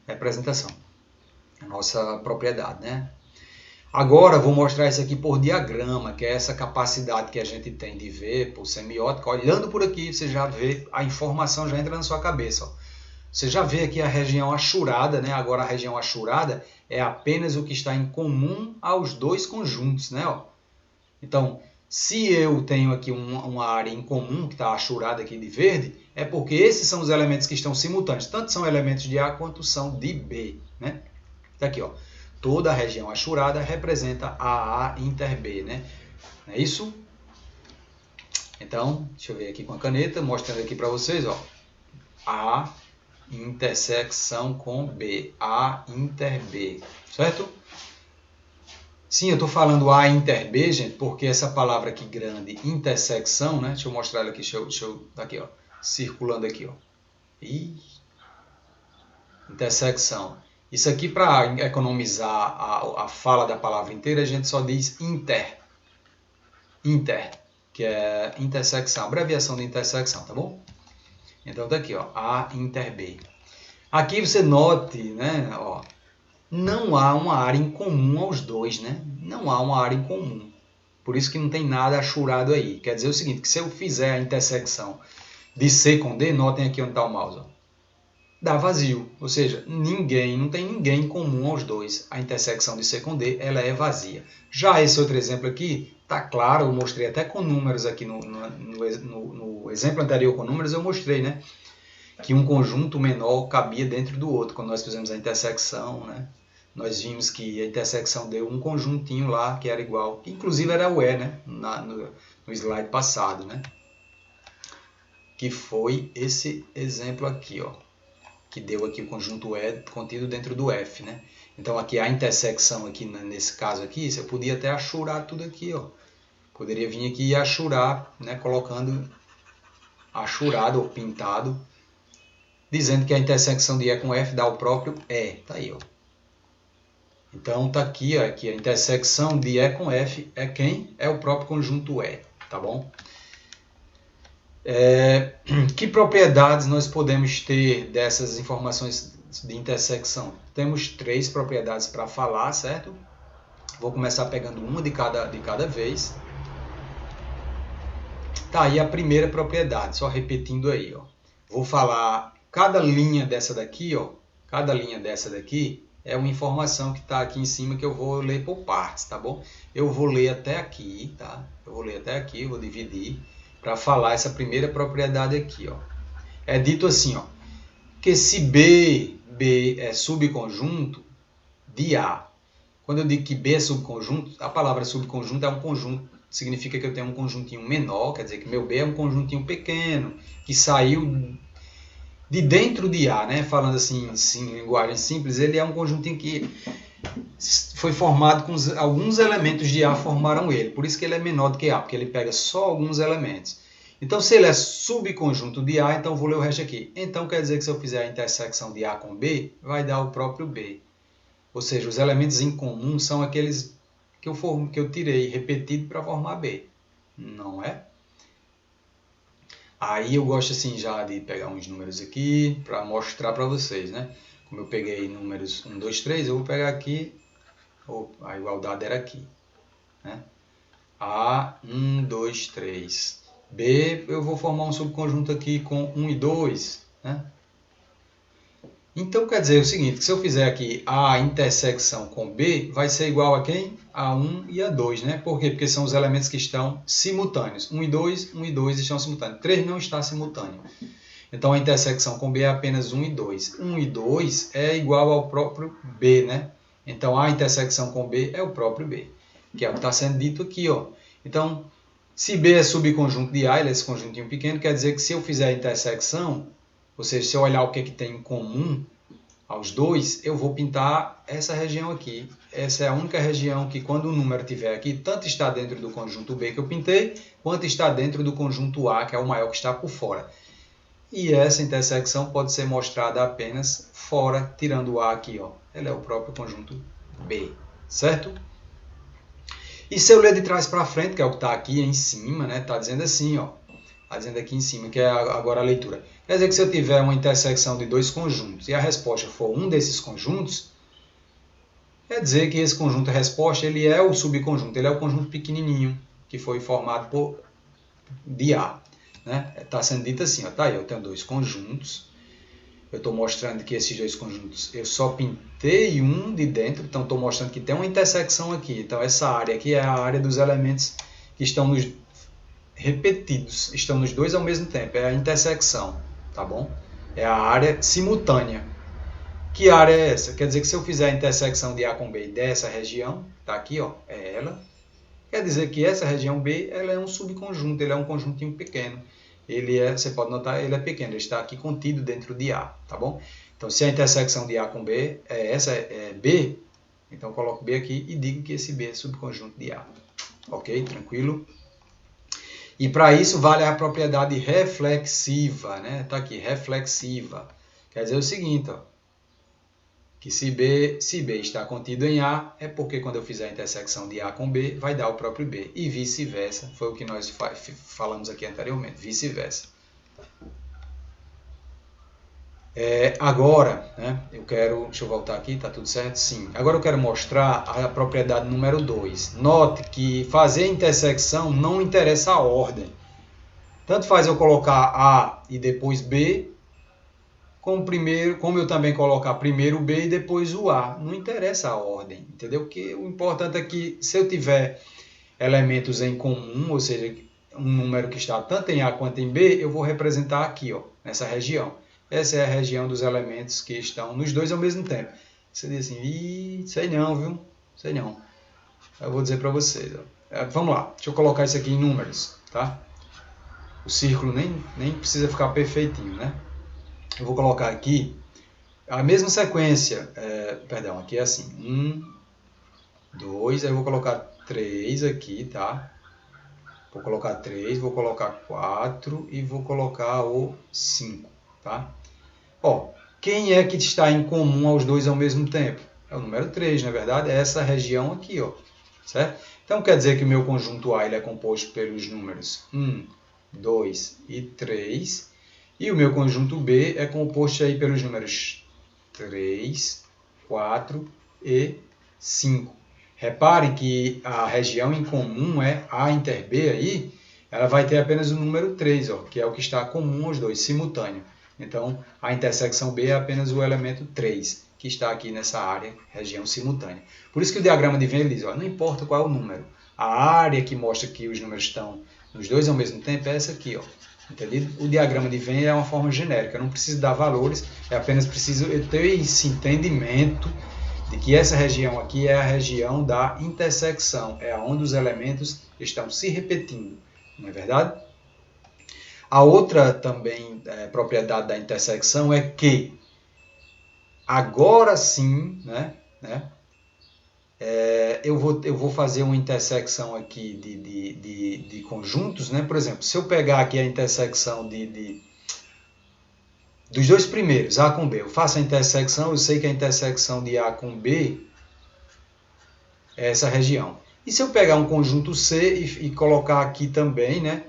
representação. A nossa propriedade, né? Agora vou mostrar isso aqui por diagrama, que é essa capacidade que a gente tem de ver por semiótica. Olhando por aqui, você já vê, a informação já entra na sua cabeça. Ó. Você já vê aqui a região achurada, né? Agora a região achurada é apenas o que está em comum aos dois conjuntos, né? Ó. Então, se eu tenho aqui uma área em comum, que está achurada aqui de verde, é porque esses são os elementos que estão simultâneos. Tanto são elementos de A quanto são de B, né? Está aqui, ó. Toda a região achurada representa a inter B, né? Não é isso? Então, deixa eu ver aqui com a caneta, mostrando aqui para vocês, ó. A intersecção com B. A inter B, certo? Sim, eu estou falando A inter B, gente, porque essa palavra aqui grande, intersecção, né? Deixa eu mostrar ela aqui, aqui, ó. Circulando aqui, ó. Intersecção. Isso aqui, para economizar a fala da palavra inteira, a gente só diz inter. Inter, que é intersecção, abreviação de intersecção, tá bom? Então tá aqui, ó, A inter B. Aqui você note, né, ó, não há uma área em comum aos dois, né? Não há uma área em comum. Por isso que não tem nada achurado aí. Quer dizer o seguinte, que se eu fizer a intersecção de C com D, notem aqui onde está o mouse, ó. dá vazio, ou seja, não tem ninguém comum aos dois. A intersecção de C com D, ela é vazia. Já esse outro exemplo aqui, tá claro, eu mostrei até com números aqui no exemplo anterior com números, eu mostrei, né? Que um conjunto menor cabia dentro do outro, quando nós fizemos a intersecção, né? Nós vimos que a intersecção deu um conjuntinho lá que era igual, que inclusive era o E, né? No slide passado, né? Que foi esse exemplo aqui, ó, que deu aqui o conjunto E contido dentro do F, né? Então aqui a intersecção aqui nesse caso aqui, você podia até achurar tudo aqui, ó. Poderia vir aqui e achurar, né? Colocando achurado ou pintado, dizendo que a intersecção de E com F dá o próprio E, tá aí, ó. Então tá aqui, ó, aqui a intersecção de E com F é quem? É o próprio conjunto E, tá bom? Que propriedades nós podemos ter dessas informações de intersecção? Temos 3 propriedades para falar, certo? Vou começar pegando uma de cada vez. Tá aí a primeira propriedade, só repetindo aí, ó. Vou falar cada linha dessa daqui, ó. Cada linha dessa daqui é uma informação que está aqui em cima que eu vou ler por partes, tá bom? Eu vou ler até aqui, tá? Eu vou ler até aqui, vou dividir para falar essa primeira propriedade aqui, ó. É dito assim, ó, que se B é subconjunto de A. Quando eu digo que B é subconjunto, a palavra subconjunto é um conjunto, significa que eu tenho um conjuntinho menor, quer dizer que meu B é um conjuntinho pequeno, que saiu de dentro de A, né? Falando assim, em linguagem simples, ele é um conjuntinho que foi formado com alguns elementos de A formaram ele. Por isso que ele é menor do que A, porque ele pega só alguns elementos. Então, se ele é subconjunto de A, então vou ler o resto aqui. Então, quer dizer que se eu fizer a intersecção de A com B, vai dar o próprio B. Ou seja, os elementos em comum são aqueles que eu tirei repetido para formar B. Não é? Aí eu gosto assim já de pegar uns números aqui para mostrar para vocês, né? Como eu peguei números 1, 2, 3, eu vou pegar aqui, a igualdade era aqui, né? A, 1, 2, 3. B, eu vou formar um subconjunto aqui com 1 e 2, né? Então quer dizer o seguinte, que se eu fizer aqui a intersecção com B, vai ser igual a quem? A 1 e a 2, né? Por quê? Porque são os elementos que estão simultâneos. 1 e 2 estão simultâneos. 3 não está simultâneo. Então a intersecção com B é apenas 1 e 2. 1 e 2 é igual ao próprio B, né? Então a intersecção com B é o próprio B, que é o que está sendo dito aqui, ó. Então, se B é subconjunto de A, ele é esse conjuntinho pequeno, quer dizer que se eu fizer a intersecção, ou seja, se eu olhar o que tem em comum aos dois, eu vou pintar essa região aqui. Essa é a única região que, quando o número estiver aqui, tanto está dentro do conjunto B que eu pintei, quanto está dentro do conjunto A, que é o maior que está por fora. E essa intersecção pode ser mostrada apenas fora, tirando o A aqui, ó. Ela é o próprio conjunto B, certo? E se eu ler de trás para frente, que é o que está aqui em cima, né? Está dizendo assim, ó. Está dizendo aqui em cima, que é agora a leitura. Quer dizer que se eu tiver uma intersecção de 2 conjuntos e a resposta for um desses conjuntos, quer dizer que esse conjunto de resposta ele é o subconjunto, ele é o conjunto pequenininho que foi formado de A. Está sendo dito assim, ó, tá aí, eu tenho 2 conjuntos, eu estou mostrando que esses 2 conjuntos, eu só pintei um de dentro, então estou mostrando que tem uma intersecção aqui. Então essa área aqui é a área dos elementos que estão repetidos, estão nos dois ao mesmo tempo, é a intersecção, tá bom? É a área simultânea. Que área é essa? Quer dizer que se eu fizer a intersecção de A com B dessa região, tá aqui, ó, é ela. Quer dizer que essa região B, ela é um subconjunto, ele é um conjuntinho pequeno. Você pode notar, ele é pequeno, ele está aqui contido dentro de A, tá bom? Então, se a intersecção de A com B é B, então eu coloco B aqui e digo que esse B é subconjunto de A. Ok? Tranquilo? E para isso vale a propriedade reflexiva, né? Tá aqui, reflexiva. Quer dizer o seguinte, ó, que se B está contido em A, é porque quando eu fizer a intersecção de A com B, vai dar o próprio B. E vice-versa, foi o que nós falamos aqui anteriormente, vice-versa. Agora, né, deixa eu voltar aqui, tá tudo certo? Sim. Agora eu quero mostrar a propriedade número 2. Note que fazer a intersecção não interessa a ordem. Tanto faz eu colocar A e depois B, como eu também colocar primeiro o B e depois o A. Não interessa a ordem, entendeu? Porque o importante é que se eu tiver elementos em comum, ou seja, um número que está tanto em A quanto em B, eu vou representar aqui, ó, nessa região. Essa é a região dos elementos que estão nos dois ao mesmo tempo. Você diz assim, sei não, viu? Sei não. Eu vou dizer para vocês. Ó. Vamos lá, deixa eu colocar isso aqui em números, tá? O círculo nem precisa ficar perfeitinho, né? Eu vou colocar aqui a mesma sequência, perdão, aqui é assim, 1, 2, aí eu vou colocar 3 aqui, tá? Vou colocar 3, vou colocar 4 e vou colocar o 5, tá? Ó, quem é que está em comum aos dois ao mesmo tempo? É o número 3, na verdade, é essa região aqui, ó, certo? Então quer dizer que o meu conjunto A ele é composto pelos números 1, 2 e 3, e o meu conjunto B é composto aí pelos números 3, 4 e 5. Reparem que a região em comum é A inter B aí, ela vai ter apenas o número 3, ó, que é o que está comum aos dois, simultâneo. Então, a intersecção B é apenas o elemento 3, que está aqui nessa área, região simultânea. Por isso que o diagrama de Venn diz, ó, não importa qual é o número, a área que mostra que os números estão nos dois ao mesmo tempo é essa aqui, ó. Entendido? O diagrama de Venn é uma forma genérica, eu não preciso dar valores, é apenas preciso eu ter esse entendimento de que essa região aqui é a região da intersecção, é onde os elementos estão se repetindo, não é verdade? A outra também propriedade da intersecção é que agora sim, eu vou fazer uma intersecção aqui de conjuntos, né? Por exemplo, se eu pegar aqui a intersecção dos dois primeiros, A com B, eu faço a intersecção, eu sei que a intersecção de A com B é essa região. E se eu pegar um conjunto C e colocar aqui também, né?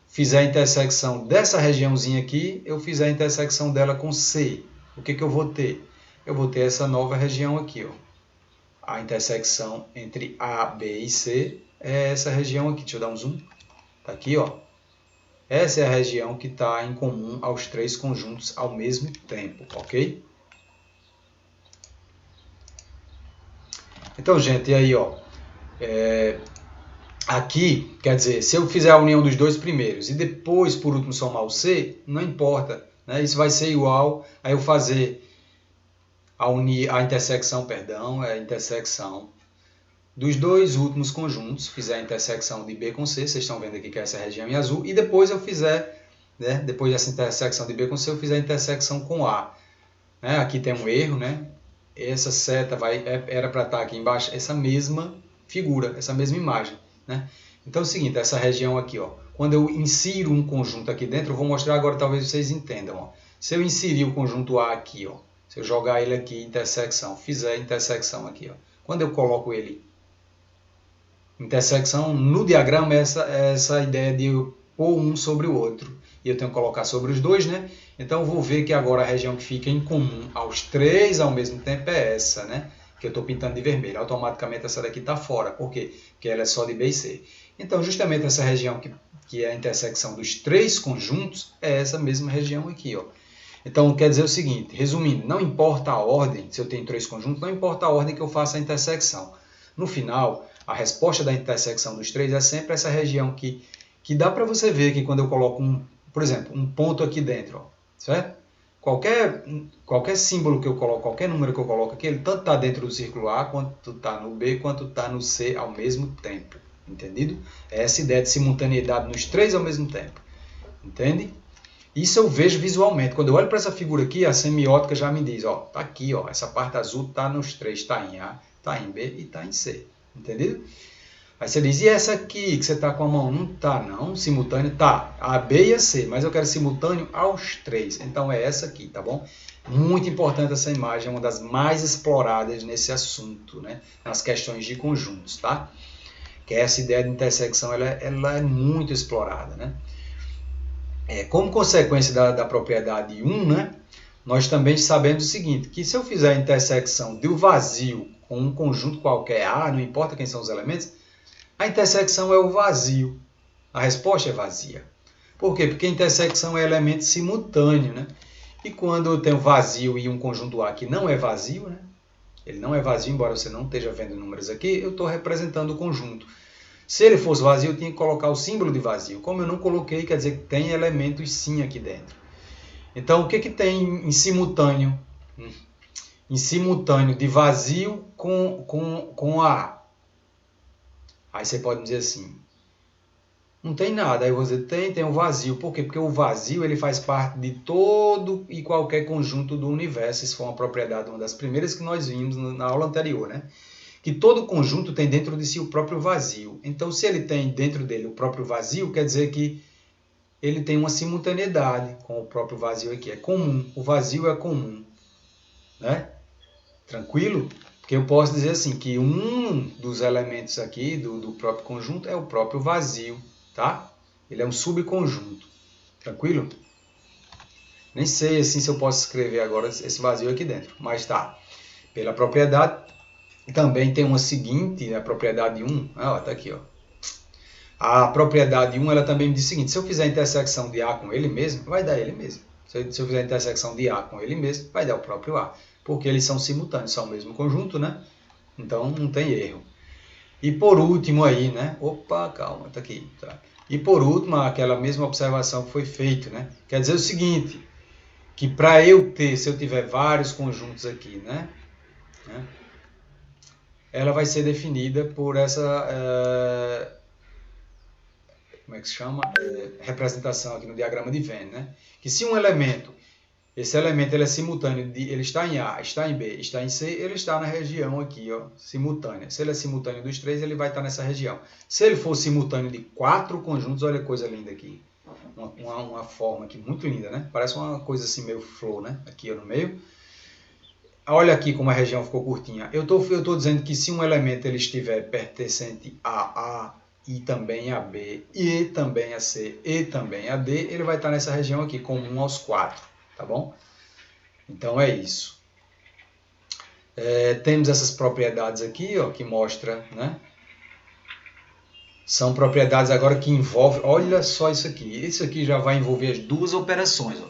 Fizer a intersecção dessa regiãozinha aqui, eu fizer a intersecção dela com C. O que eu vou ter? Eu vou ter essa nova região aqui, ó. A intersecção entre A, B e C é essa região aqui. Deixa eu dar um zoom. Tá aqui, ó. Essa é a região que está em comum aos três conjuntos ao mesmo tempo, ok? Então, gente, e aí, ó. Aqui, quer dizer, se eu fizer a união dos dois primeiros e depois, por último, somar o C, não importa, né? Isso vai ser igual a eu fazer a intersecção dos dois últimos conjuntos, fizer a intersecção de B com C, vocês estão vendo aqui que é essa região em azul, e depois eu fizer, né? Depois dessa intersecção de B com C, eu fizer a intersecção com A. Né? Aqui tem um erro, né? Essa seta era para estar aqui embaixo, essa mesma figura, essa mesma imagem. Né? Então é o seguinte, essa região aqui, ó, quando eu insiro um conjunto aqui dentro, eu vou mostrar agora, talvez vocês entendam. Ó. Se eu inserir o conjunto A aqui, ó, se eu jogar ele aqui, intersecção, fizer a intersecção aqui, ó, quando eu coloco ele, intersecção, no diagrama, essa ideia de eu pôr um sobre o outro, e eu tenho que colocar sobre os dois, né? Então eu vou ver que agora a região que fica em comum aos três ao mesmo tempo é essa, né? Que eu estou pintando de vermelho. Automaticamente essa daqui está fora. Por quê? Porque ela é só de B e C. Então, justamente essa região que é a intersecção dos três conjuntos é essa mesma região aqui. Ó. Então, quer dizer o seguinte, resumindo, não importa a ordem, se eu tenho três conjuntos, não importa a ordem que eu faça a intersecção. No final, a resposta da intersecção dos três é sempre essa região que dá para você ver que quando eu coloco, por exemplo, um ponto aqui dentro, ó, certo? Qualquer símbolo que eu coloco, qualquer número que eu coloco aqui, ele tanto está dentro do círculo A, quanto está no B, quanto está no C ao mesmo tempo. Entendido? É essa ideia de simultaneidade nos três ao mesmo tempo. Entende? Isso eu vejo visualmente. Quando eu olho para essa figura aqui, a semiótica já me diz, ó, tá aqui, ó, essa parte azul está nos três, está em A, está em B e está em C. Entendido? Aí você diz, e essa aqui que você está com a mão? Não está não, simultâneo, tá, A, B e a C, mas eu quero simultâneo aos três, então é essa aqui, tá bom? Muito importante essa imagem, é uma das mais exploradas nesse assunto, né? Nas questões de conjuntos, tá? Que essa ideia de intersecção, ela é muito explorada, né? Como consequência da propriedade 1, né? Nós também sabemos o seguinte, que se eu fizer a intersecção do vazio com um conjunto qualquer A, não importa quem são os elementos, a intersecção é o vazio. A resposta é vazia. Por quê? Porque a intersecção é elemento simultâneo, né? E quando eu tenho vazio e um conjunto A que não é vazio, né? Ele não é vazio, embora você não esteja vendo números aqui, eu estou representando o conjunto. Se ele fosse vazio, eu tinha que colocar o símbolo de vazio. Como eu não coloquei, quer dizer que tem elementos sim aqui dentro. Então, o que tem em simultâneo? Em simultâneo de vazio com A. Aí você pode dizer assim, não tem nada. Aí eu vou dizer, tem um vazio. Por quê? Porque o vazio ele faz parte de todo e qualquer conjunto do universo. Isso foi uma propriedade, uma das primeiras que nós vimos na aula anterior, né? Que todo conjunto tem dentro de si o próprio vazio. Então, se ele tem dentro dele o próprio vazio, quer dizer que ele tem uma simultaneidade com o próprio vazio aqui. É comum. O vazio é comum. Né? Tranquilo? Porque eu posso dizer assim, que um dos elementos aqui do próprio conjunto é o próprio vazio. Tá? Ele é um subconjunto. Tranquilo? Nem sei assim se eu posso escrever agora esse vazio aqui dentro. Mas tá. Pela propriedade... Também tem uma seguinte, a propriedade 1, tá aqui, ó. A propriedade 1, ela também me diz o seguinte, se eu fizer a intersecção de A com ele mesmo, vai dar ele mesmo. Se eu fizer a intersecção de A com ele mesmo, vai dar o próprio A. Porque eles são simultâneos, são o mesmo conjunto, né? Então não tem erro. E por último aí, né? Opa, calma, tá aqui. Tá. E por último, aquela mesma observação que foi feita, né? Quer dizer o seguinte, que para eu ter, se eu tiver vários conjuntos aqui, né? Ela vai ser definida por essa, como é que se chama? Representação aqui no diagrama de Venn, né? Que se um elemento, esse elemento ele é simultâneo, ele está em A, está em B, está em C, ele está na região aqui, ó, simultânea. Se ele é simultâneo dos três, ele vai estar nessa região. Se ele for simultâneo de 4 conjuntos, olha que coisa linda aqui. Uma forma aqui muito linda, né? Parece uma coisa assim meio flor, né? Aqui ó, no meio. Olha aqui como a região ficou curtinha. Eu estou dizendo que se um elemento ele estiver pertencente a A e também a B, e também a C, e também a D, ele vai estar nessa região aqui, comum aos 4, tá bom? Então é isso. Temos essas propriedades aqui, ó, que mostra, né? São propriedades agora que envolvem, olha só isso aqui. Isso aqui já vai envolver as duas operações, ó.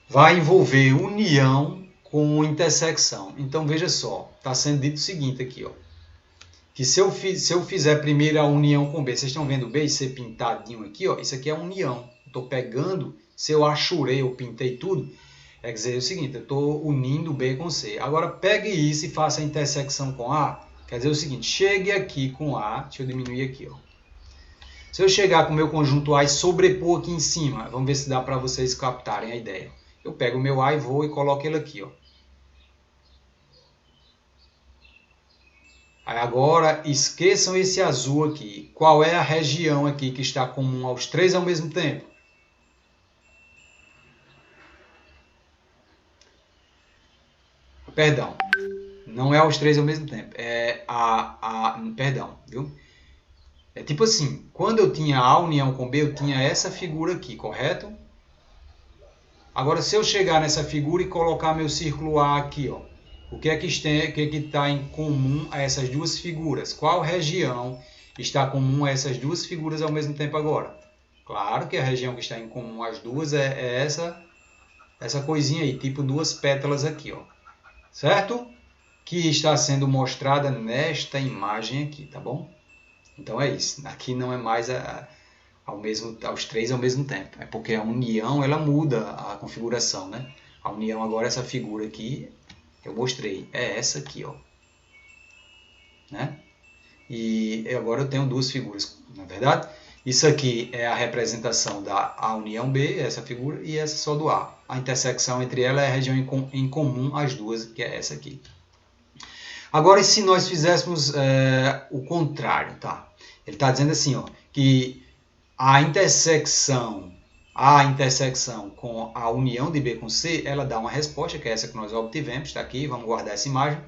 Vai envolver união com intersecção. Então, veja só, está sendo dito o seguinte aqui, ó, que se eu fizer primeiro a união com B, vocês estão vendo B e C pintadinho aqui, ó, isso aqui é a união. Estou pegando, se eu achurei, eu pintei tudo, quer dizer o seguinte, eu estou unindo B com C. Agora, pegue isso e faça a intersecção com A, quer dizer o seguinte, chegue aqui com A, deixa eu diminuir aqui, ó. Se eu chegar com o meu conjunto A e sobrepor aqui em cima, vamos ver se dá para vocês captarem a ideia. Eu pego o meu A e vou e coloco ele aqui, ó. Aí agora, esqueçam esse azul aqui. Qual é a região aqui que está comum aos três ao mesmo tempo? Perdão, não é aos três ao mesmo tempo. Perdão, viu? É tipo assim, quando eu tinha A união com B, eu tinha essa figura aqui, correto? Agora, se eu chegar nessa figura e colocar meu círculo A aqui, ó, o que é que está em comum a essas duas figuras? Qual região está comum a essas duas figuras ao mesmo tempo agora? Claro que a região que está em comum às duas é essa coisinha aí, tipo duas pétalas aqui, ó. Certo? Que está sendo mostrada nesta imagem aqui, tá bom? Então é isso. Aqui não é mais aos três ao mesmo tempo. É porque a união ela muda a configuração, né? A união agora, essa figura aqui, eu mostrei, é essa aqui, ó. Né? E agora eu tenho duas figuras, na verdade. Isso aqui é a representação da A união B, essa figura, e essa só do A. A intersecção entre elas é a região em comum as duas, que é essa aqui. Agora, e se nós fizéssemos o contrário, tá? Ele está dizendo assim, ó, que a intersecção com a união de B com C, ela dá uma resposta, que é essa que nós obtivemos, está aqui, vamos guardar essa imagem.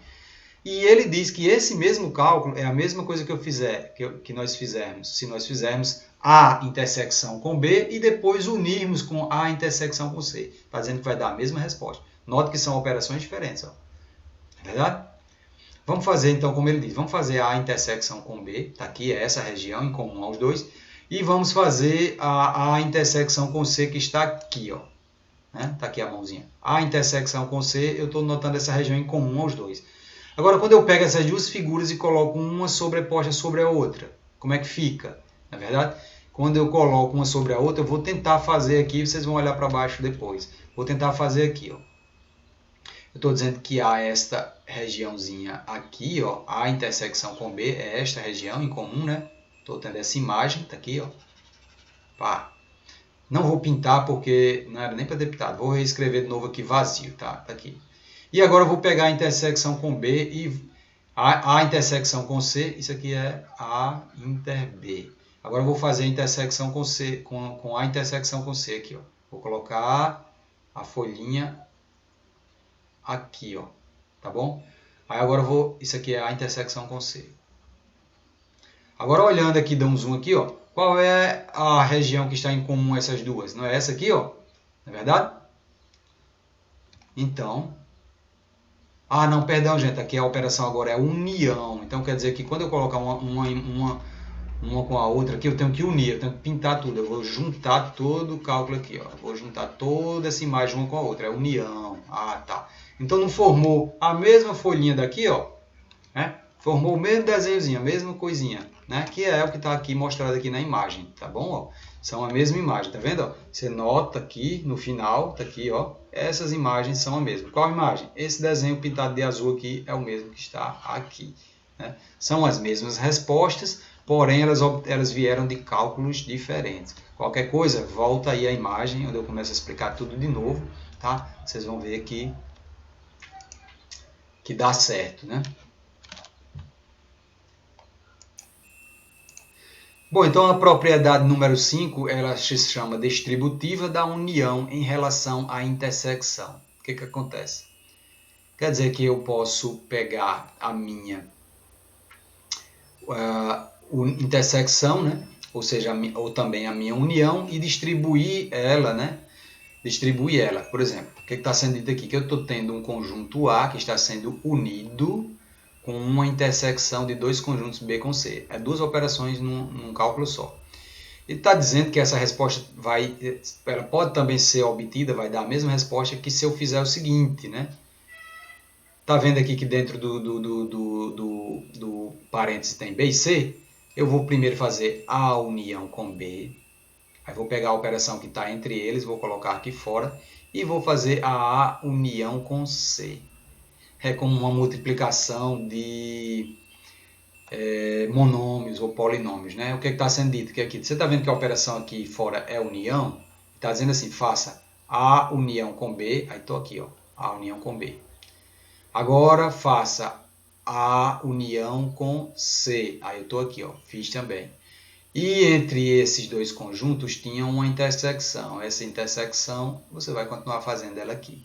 E ele diz que esse mesmo cálculo é a mesma coisa que nós fizermos, se nós fizermos A intersecção com B e depois unirmos com A intersecção com C. Está dizendo que vai dar a mesma resposta. Note que são operações diferentes, ó. É verdade? Vamos fazer então como ele diz, vamos fazer A intersecção com B, está aqui, é essa região em comum aos dois, E vamos fazer a intersecção com C que está aqui, ó. Né? Tá aqui a mãozinha. A intersecção com C, eu estou notando essa região em comum aos dois. Agora, quando eu pego essas duas figuras e coloco uma sobreposta sobre a outra, como é que fica? Na verdade, quando eu coloco uma sobre a outra, eu vou tentar fazer aqui, vocês vão olhar para baixo depois. Vou tentar fazer aqui, ó. Eu estou dizendo que há esta regiãozinha aqui, ó, a intersecção com B é esta região em comum, né? Estou tendo essa imagem, tá aqui, ó. Pá. Não vou pintar porque não era nem para ter pintado. Vou reescrever de novo aqui vazio, tá? Tá aqui. E agora eu vou pegar a intersecção com B e a intersecção com C. Isso aqui é A inter B. Agora eu vou fazer a intersecção com C, com a intersecção com C aqui, ó. Vou colocar a folhinha aqui, ó. Tá bom? Aí agora eu vou... Isso aqui é a intersecção com C. Agora olhando aqui, dá um zoom aqui, ó. Qual é a região que está em comum essas duas? Não é essa aqui, ó? Não é verdade? Então... Ah, não, perdão, gente. Aqui a operação agora é união. Então quer dizer que quando eu colocar uma com a outra aqui, eu tenho que unir, eu tenho que pintar tudo. Eu vou juntar todo o cálculo aqui, ó. Eu vou juntar toda essa imagem uma com a outra. É união. Ah, tá. Então não formou a mesma folhinha daqui, ó. Né? Formou o mesmo desenhozinho, a mesma coisinha, né? Que é o que está aqui mostrado aqui na imagem, tá bom? Ó, são a mesma imagem, tá vendo? Ó? Você nota aqui no final, tá aqui, ó, essas imagens são a mesma. Qual imagem? Esse desenho pintado de azul aqui é o mesmo que está aqui, né? São as mesmas respostas, porém elas vieram de cálculos diferentes. Qualquer coisa, volta aí a imagem, onde eu começo a explicar tudo de novo, tá? Vocês vão ver que dá certo, né? Bom, então a propriedade número 5, ela se chama distributiva da união em relação à intersecção. O que acontece? Quer dizer que eu posso pegar a minha intersecção, né? Ou seja, ou também a minha união e distribuir ela, né? Distribuir ela. Por exemplo, o que está sendo dito aqui? Que eu estou tendo um conjunto A que está sendo unido com uma intersecção de dois conjuntos B com C. É duas operações num cálculo só. Ele está dizendo que essa resposta ela pode também ser obtida, vai dar a mesma resposta que se eu fizer o seguinte, né? Está vendo aqui que dentro do parênteses tem B e C? Eu vou primeiro fazer a união com B. Aí vou pegar a operação que está entre eles, vou colocar aqui fora. E vou fazer a união com C. É como uma multiplicação de monômios ou polinômios, né? O que está sendo dito? Que aqui, você está vendo que a operação aqui fora é união? Está dizendo assim, faça a união com B. Aí estou aqui, ó, a união com B. Agora faça a união com C. Aí eu estou aqui, ó, fiz também. E entre esses dois conjuntos tinha uma intersecção. Essa intersecção você vai continuar fazendo ela aqui.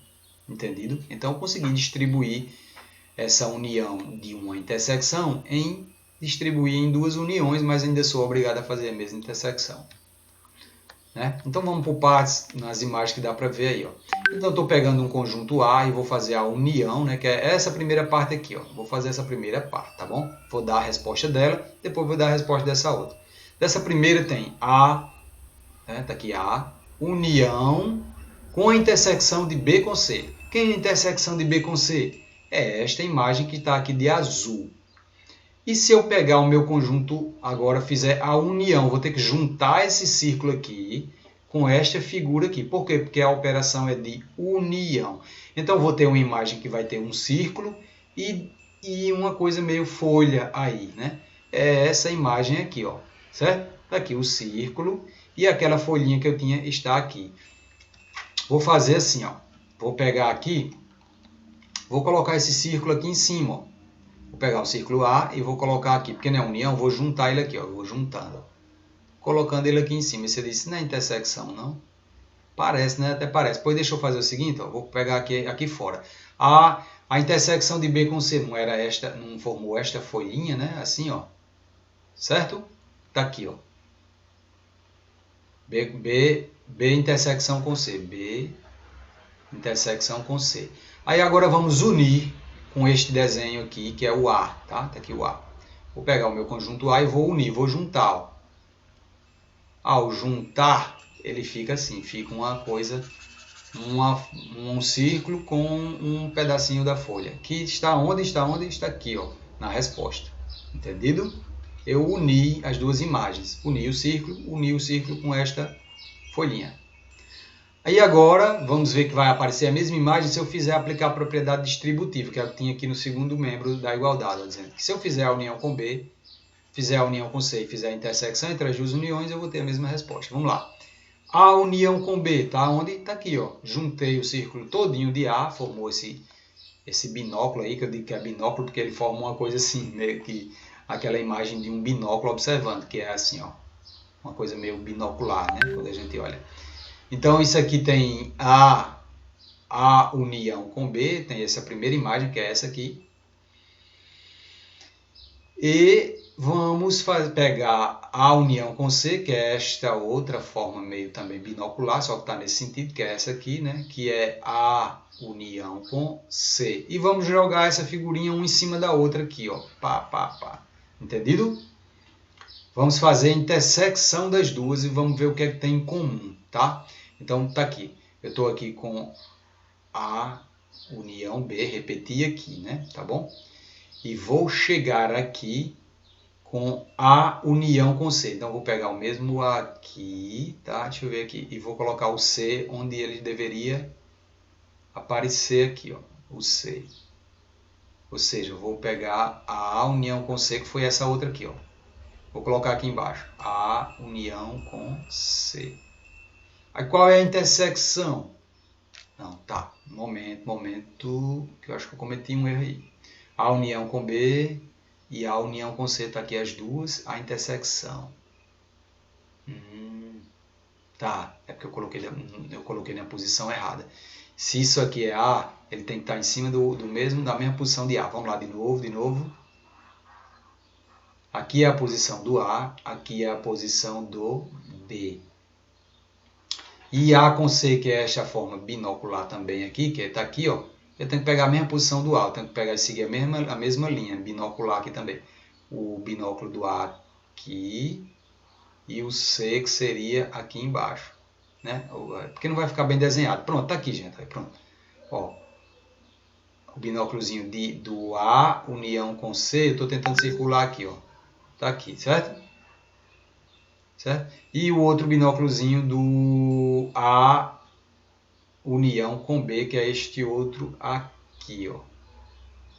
Entendido? Então eu consegui distribuir essa união de uma intersecção distribuir em duas uniões, mas ainda sou obrigado a fazer a mesma intersecção. Né? Então vamos por partes nas imagens que dá para ver aí. Ó. Então estou pegando um conjunto A e vou fazer a união, né, que é essa primeira parte aqui. Ó. Vou fazer essa primeira parte, tá bom? Vou dar a resposta dela, depois vou dar a resposta dessa outra. Dessa primeira tem A, né, tá aqui A, união com a intersecção de B com C. Quem é a intersecção de B com C? É esta imagem que está aqui de azul. E se eu pegar o meu conjunto agora, fizer a união, vou ter que juntar esse círculo aqui com esta figura aqui. Por quê? Porque a operação é de união. Então, vou ter uma imagem que vai ter um círculo e uma coisa meio folha aí, né? É essa imagem aqui, ó. Certo? Tá aqui o círculo e aquela folhinha que eu tinha está aqui. Vou fazer assim, ó. Vou pegar aqui, vou colocar esse círculo aqui em cima, ó. Vou pegar o círculo A e vou colocar aqui, porque não é união, vou juntar ele aqui, ó. Vou juntando, ó. Colocando ele aqui em cima. E você disse, não é intersecção, não? Parece, né? Até parece. Pois deixa eu fazer o seguinte, ó. Vou pegar aqui fora. A intersecção de B com C não era esta, não formou esta folhinha, né? Assim, ó. Certo? Tá aqui, ó. B intersecção com C. B intersecção com C. Aí agora vamos unir com este desenho aqui, que é o A, tá? Tá aqui o A. Vou pegar o meu conjunto A e vou unir, vou juntar, ó. Ao juntar, ele fica assim, fica uma coisa, um círculo com um pedacinho da folha. Que está onde? Está onde? Está aqui, ó, na resposta. Entendido? Eu uni as duas imagens. Uni o círculo com esta folhinha. Aí agora, vamos ver que vai aparecer a mesma imagem se eu fizer aplicar a propriedade distributiva, que é o que tinha aqui no segundo membro da igualdade, dizendo que se eu fizer a união com B, fizer a união com C e fizer a intersecção entre as duas uniões, eu vou ter a mesma resposta. Vamos lá. A união com B está onde? Está aqui, ó. Juntei o círculo todinho de A, formou esse binóculo aí, que eu digo que é binóculo porque ele forma uma coisa assim, meio que aquela imagem de um binóculo observando, que é assim, ó, uma coisa meio binocular, né, quando a gente olha. Então isso aqui tem a união com B, tem essa primeira imagem, que é essa aqui. E vamos pegar a união com C, que é esta outra forma meio também binocular, só que está nesse sentido, que é essa aqui, né? Que é a união com C. E vamos jogar essa figurinha uma em cima da outra aqui, ó. Pá, pá, pá. Entendido? Vamos fazer a intersecção das duas e vamos ver o que é que tem em comum, tá? Então tá aqui. Eu estou aqui com a união B, repeti aqui, né? Tá bom? E vou chegar aqui com a união com C. Então, vou pegar o mesmo aqui, tá? Deixa eu ver aqui. E vou colocar o C onde ele deveria aparecer aqui, ó. O C. Ou seja, eu vou pegar a união com C, que foi essa outra aqui, ó. Vou colocar aqui embaixo. A união com C. Aí, qual é a intersecção? Não, tá. Momento, que eu acho que eu cometi um erro aí. A união com B e a união com C, está aqui as duas, a intersecção. Tá, é porque eu coloquei na posição errada. Se isso aqui é A, ele tem que estar em cima da mesma posição de A. Vamos lá de novo. Aqui é a posição do A, aqui é a posição do B. E A com C, que é esta forma binocular também aqui, que está aqui, ó. Eu tenho que pegar a mesma posição do A, eu tenho que pegar e seguir a mesma linha, binocular aqui também. O binóculo do A aqui e o C que seria aqui embaixo, né? Porque não vai ficar bem desenhado. Pronto, tá aqui, gente. Pronto. Ó, o binóculozinho do A, união com C, eu estou tentando circular aqui, ó. Tá aqui, certo? Certo? E o outro binóculozinho do A, união com B, que é este outro aqui, ó.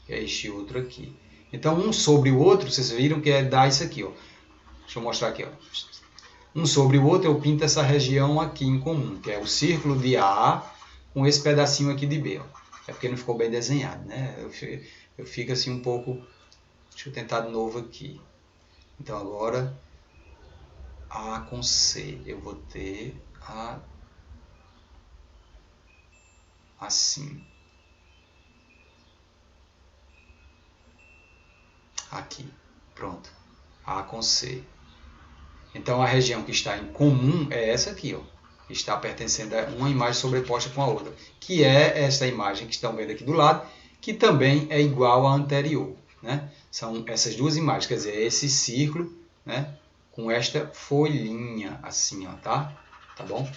Que é este outro aqui. Então, um sobre o outro, vocês viram que dá isso aqui, ó. Deixa eu mostrar aqui, ó. Um sobre o outro, eu pinto essa região aqui em comum, que é o círculo de A com esse pedacinho aqui de B, ó. É porque não ficou bem desenhado, né? Eu fico assim um pouco... Deixa eu tentar de novo aqui. Então, agora, A com C. Eu vou ter assim. Aqui, pronto. A com C. Então, a região que está em comum é essa aqui, ó. Está pertencendo a uma imagem sobreposta com a outra, que é esta imagem que estão vendo aqui do lado, que também é igual à anterior, né? São essas duas imagens, quer dizer, esse círculo, né, com esta folhinha, assim, ó, tá? Tá bom?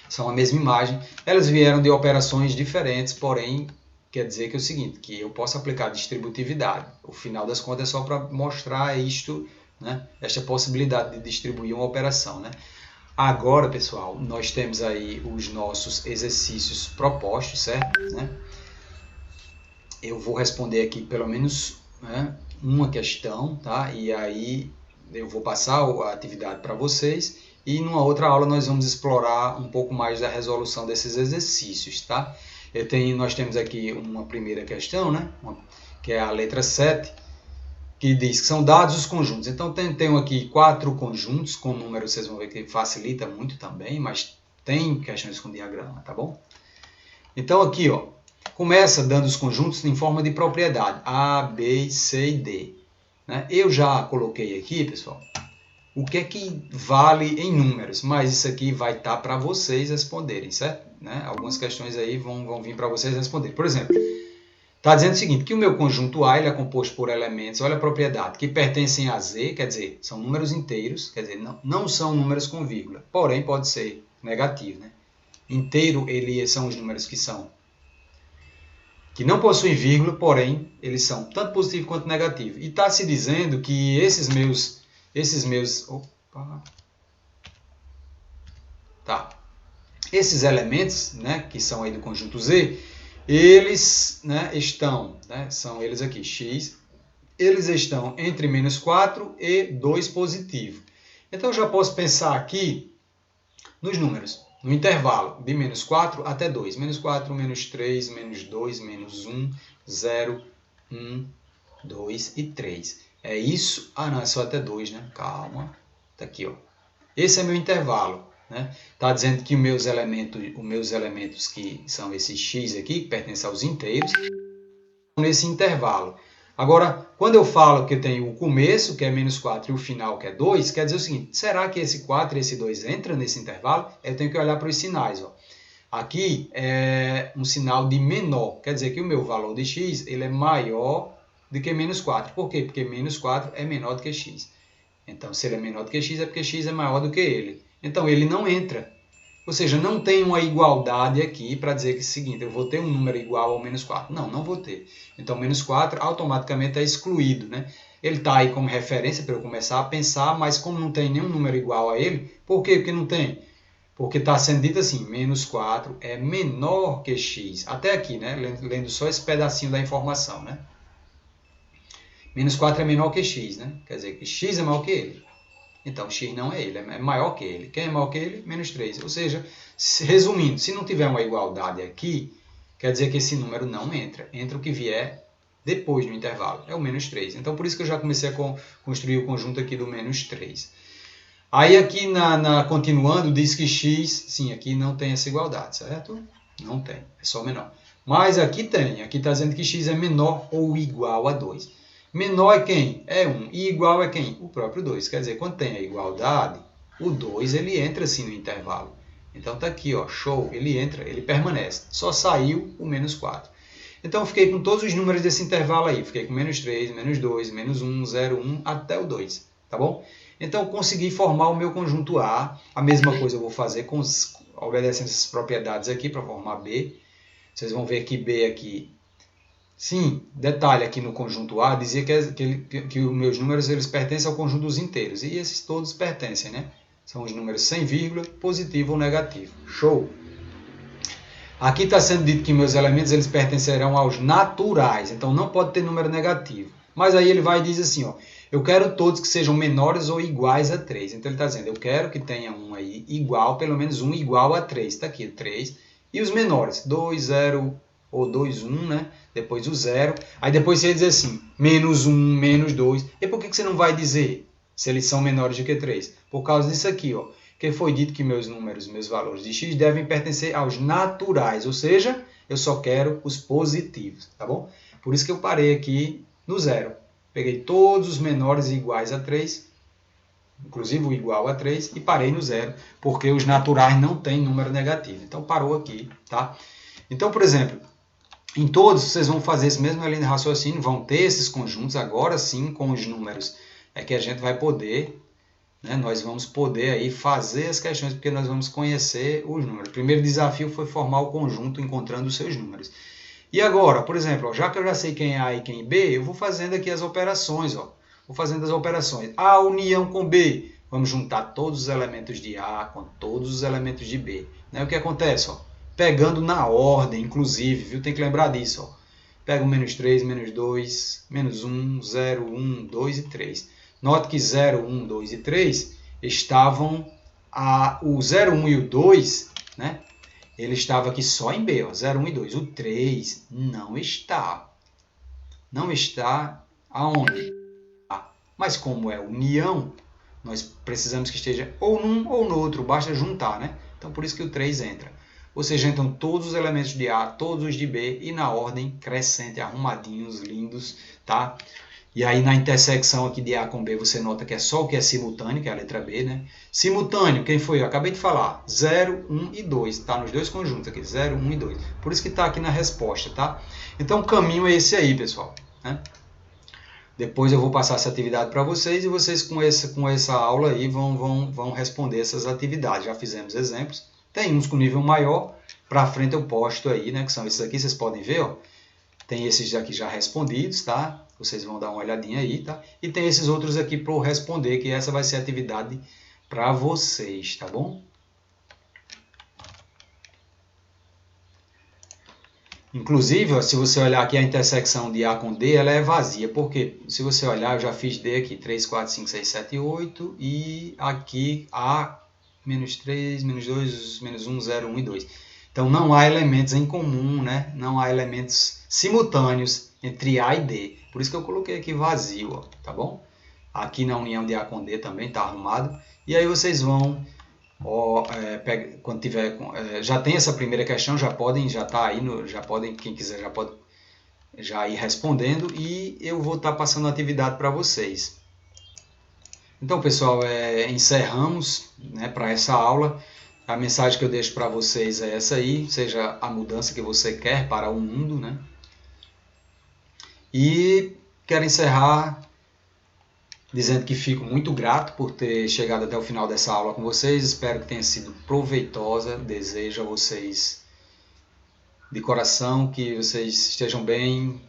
São a mesma imagem. Elas vieram de operações diferentes, porém, quer dizer que é o seguinte, que eu posso aplicar distributividade. O final das contas é só para mostrar isto, né, esta possibilidade de distribuir uma operação, né? Agora, pessoal, nós temos aí os nossos exercícios propostos, certo? Né? Eu vou responder aqui pelo menos, né, uma questão, tá? E aí eu vou passar a atividade para vocês e numa outra aula nós vamos explorar um pouco mais da resolução desses exercícios, tá? Nós temos aqui uma primeira questão, né? Que é a letra 7, que diz que são dados os conjuntos. Então, tenho aqui 4 conjuntos com números, vocês vão ver que facilita muito também, mas tem questões com diagrama, tá bom? Então, aqui, ó, começa dando os conjuntos em forma de propriedade, A, B, C e D. Né? Eu já coloquei aqui, pessoal, o que é que vale em números, mas isso aqui vai estar para vocês responderem, certo? Né? Algumas questões aí vão vir para vocês responderem. Por exemplo, Está dizendo o seguinte, que o meu conjunto A ele é composto por elementos, olha a propriedade, que pertencem a Z, quer dizer, são números inteiros, quer dizer, não são números com vírgula, porém pode ser negativo, né? Inteiro, são os números que não possuem vírgula, porém, eles são tanto positivo quanto negativo. E está se dizendo que esses meus esses elementos, né, que são aí do conjunto Z, eles, né, estão, né, são eles aqui, x, eles estão entre menos 4 e 2 positivo. Então, eu já posso pensar aqui nos números, no intervalo de menos 4 até 2. Menos 4, menos 3, menos 2, menos 1, 0, 1, 2 e 3. É isso? Ah, não, é só até 2, né? Calma. Tá aqui, ó. Esse é meu intervalo. Está dizendo que os meus elementos que são esses x aqui, que pertencem aos inteiros, nesse intervalo. Agora, quando eu falo que eu tenho o começo, que é menos 4, e o final, que é 2, quer dizer o seguinte, será que esse 4 e esse 2 entram nesse intervalo? Eu tenho que olhar para os sinais. Ó. Aqui é um sinal de menor, quer dizer que o meu valor de x ele é maior do que menos 4. Por quê? Porque menos 4 é menor do que x. Então, se ele é menor do que x, é porque x é maior do que ele. Então, ele não entra. Ou seja, não tem uma igualdade aqui para dizer que é o seguinte, eu vou ter um número igual ao menos 4. Não, não vou ter. Então, menos 4 automaticamente é excluído. Né? Ele está aí como referência para eu começar a pensar, mas como não tem nenhum número igual a ele, por quê? Porque não tem. Porque está sendo dito assim, menos 4 é menor que x. Até aqui, né? Lendo só esse pedacinho da informação. Né? Menos 4 é menor que x, né? Quer dizer que x é maior que ele. Então, x não é ele, é maior que ele. Quem é maior que ele? Menos 3. Ou seja, resumindo, se não tiver uma igualdade aqui, quer dizer que esse número não entra. Entra o que vier depois do intervalo. É o menos 3. Então, por isso que eu já comecei a construir o conjunto aqui do menos 3. Aí, aqui, continuando, diz que x, sim, aqui não tem essa igualdade, certo? Não tem, é só menor. Mas aqui tem. Aqui está dizendo que x é menor ou igual a 2. Menor é quem? É 1. E igual é quem? O próprio 2. Quer dizer, quando tem a igualdade, o 2 ele entra assim no intervalo. Então está aqui, ó, show, ele entra, ele permanece. Só saiu o menos 4. Então eu fiquei com todos os números desse intervalo aí. Fiquei com menos 3, menos 2, menos 1, 0, 1, até o 2. Tá bom? Então eu consegui formar o meu conjunto A. A mesma coisa eu vou fazer obedecendo essas propriedades aqui para formar B. Vocês vão ver que B aqui... Sim, detalhe aqui no conjunto A, dizia que os meus números eles pertencem ao conjunto dos inteiros. E esses todos pertencem, né? São os números sem vírgula, positivo ou negativo. Show! Aqui está sendo dito que meus elementos eles pertencerão aos naturais. Então não pode ter número negativo. Mas aí ele vai e diz assim, ó, eu quero todos que sejam menores ou iguais a 3. Então ele está dizendo, eu quero que tenha um aí igual, pelo menos um igual a 3. Está aqui, 3. E os menores, 2, 0... ou 2, 1, né? Depois o 0. Aí depois você vai dizer assim, menos 1, menos 2. E por que você não vai dizer se eles são menores do que 3? Por causa disso aqui, ó. Que foi dito que meus números, meus valores de x devem pertencer aos naturais. Ou seja, eu só quero os positivos, tá bom? Por isso que eu parei aqui no 0. Peguei todos os menores iguais a 3, inclusive o igual a 3, e parei no 0, porque os naturais não têm número negativo. Então parou aqui, tá? Então, por exemplo, em todos, vocês vão fazer esse mesmo linha de raciocínio, vão ter esses conjuntos, agora sim, com os números, é que a gente vai poder, né, nós vamos poder aí fazer as questões, porque nós vamos conhecer os números. O primeiro desafio foi formar o conjunto encontrando os seus números. E agora, por exemplo, ó, já que eu já sei quem é A e quem é B, eu vou fazendo aqui as operações. Ó, vou fazendo as operações. A união com B, vamos juntar todos os elementos de A com todos os elementos de B. Né, o que acontece? Ó? Pegando na ordem, inclusive, viu? Tem que lembrar disso. Ó. Pega o menos 3, menos 2, menos 1, 0, 1, 2 e 3. Note que 0, 1, 2 e 3 estavam... o 0, 1 e o 2, né? Ele estava aqui só em B, ó, 0, 1 e 2. O 3 não está. Não está aonde? Mas como é união, nós precisamos que esteja ou num ou no outro. Basta juntar, né? Então, por isso que o 3 entra. Ou seja, entram todos os elementos de A, todos os de B, e na ordem crescente, arrumadinhos, lindos, tá? E aí na intersecção aqui de A com B, você nota que é só o que é simultâneo, que é a letra B, né? Simultâneo, quem foi? Eu acabei de falar. 0, 1 e 2. Está nos dois conjuntos aqui, 0, 1 e 2. Por isso que está aqui na resposta, tá? Então o caminho é esse aí, pessoal, né? Depois eu vou passar essa atividade para vocês e vocês com essa aula aí vão responder essas atividades. Já fizemos exemplos. Tem uns com nível maior. Para frente eu posto aí, né? Que são esses aqui, vocês podem ver, ó. Tem esses aqui já respondidos, tá? Vocês vão dar uma olhadinha aí, tá? E tem esses outros aqui para eu responder, que essa vai ser a atividade para vocês, tá bom? Inclusive, ó, se você olhar aqui a intersecção de A com D, ela é vazia. Por quê? Se você olhar, eu já fiz D aqui, 3, 4, 5, 6, 7, 8. E aqui A, menos 3, menos 2, menos 1, 0, 1 e 2. Então, não há elementos em comum, né? Não há elementos simultâneos entre A e D. Por isso que eu coloquei aqui vazio, ó, tá bom? Aqui na união de A com D também está arrumado. E aí vocês vão, ó, quando tiver, já tem essa primeira questão, já está aí, quem quiser já pode já ir respondendo. E eu vou estar passando a atividade para vocês. Então, pessoal, encerramos, né, para essa aula. A mensagem que eu deixo para vocês é essa aí, seja a mudança que você quer para o mundo, né? E quero encerrar dizendo que fico muito grato por ter chegado até o final dessa aula com vocês. Espero que tenha sido proveitosa. Desejo a vocês de coração que vocês estejam bem.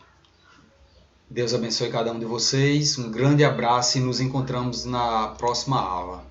Deus abençoe cada um de vocês. Um grande abraço e nos encontramos na próxima aula.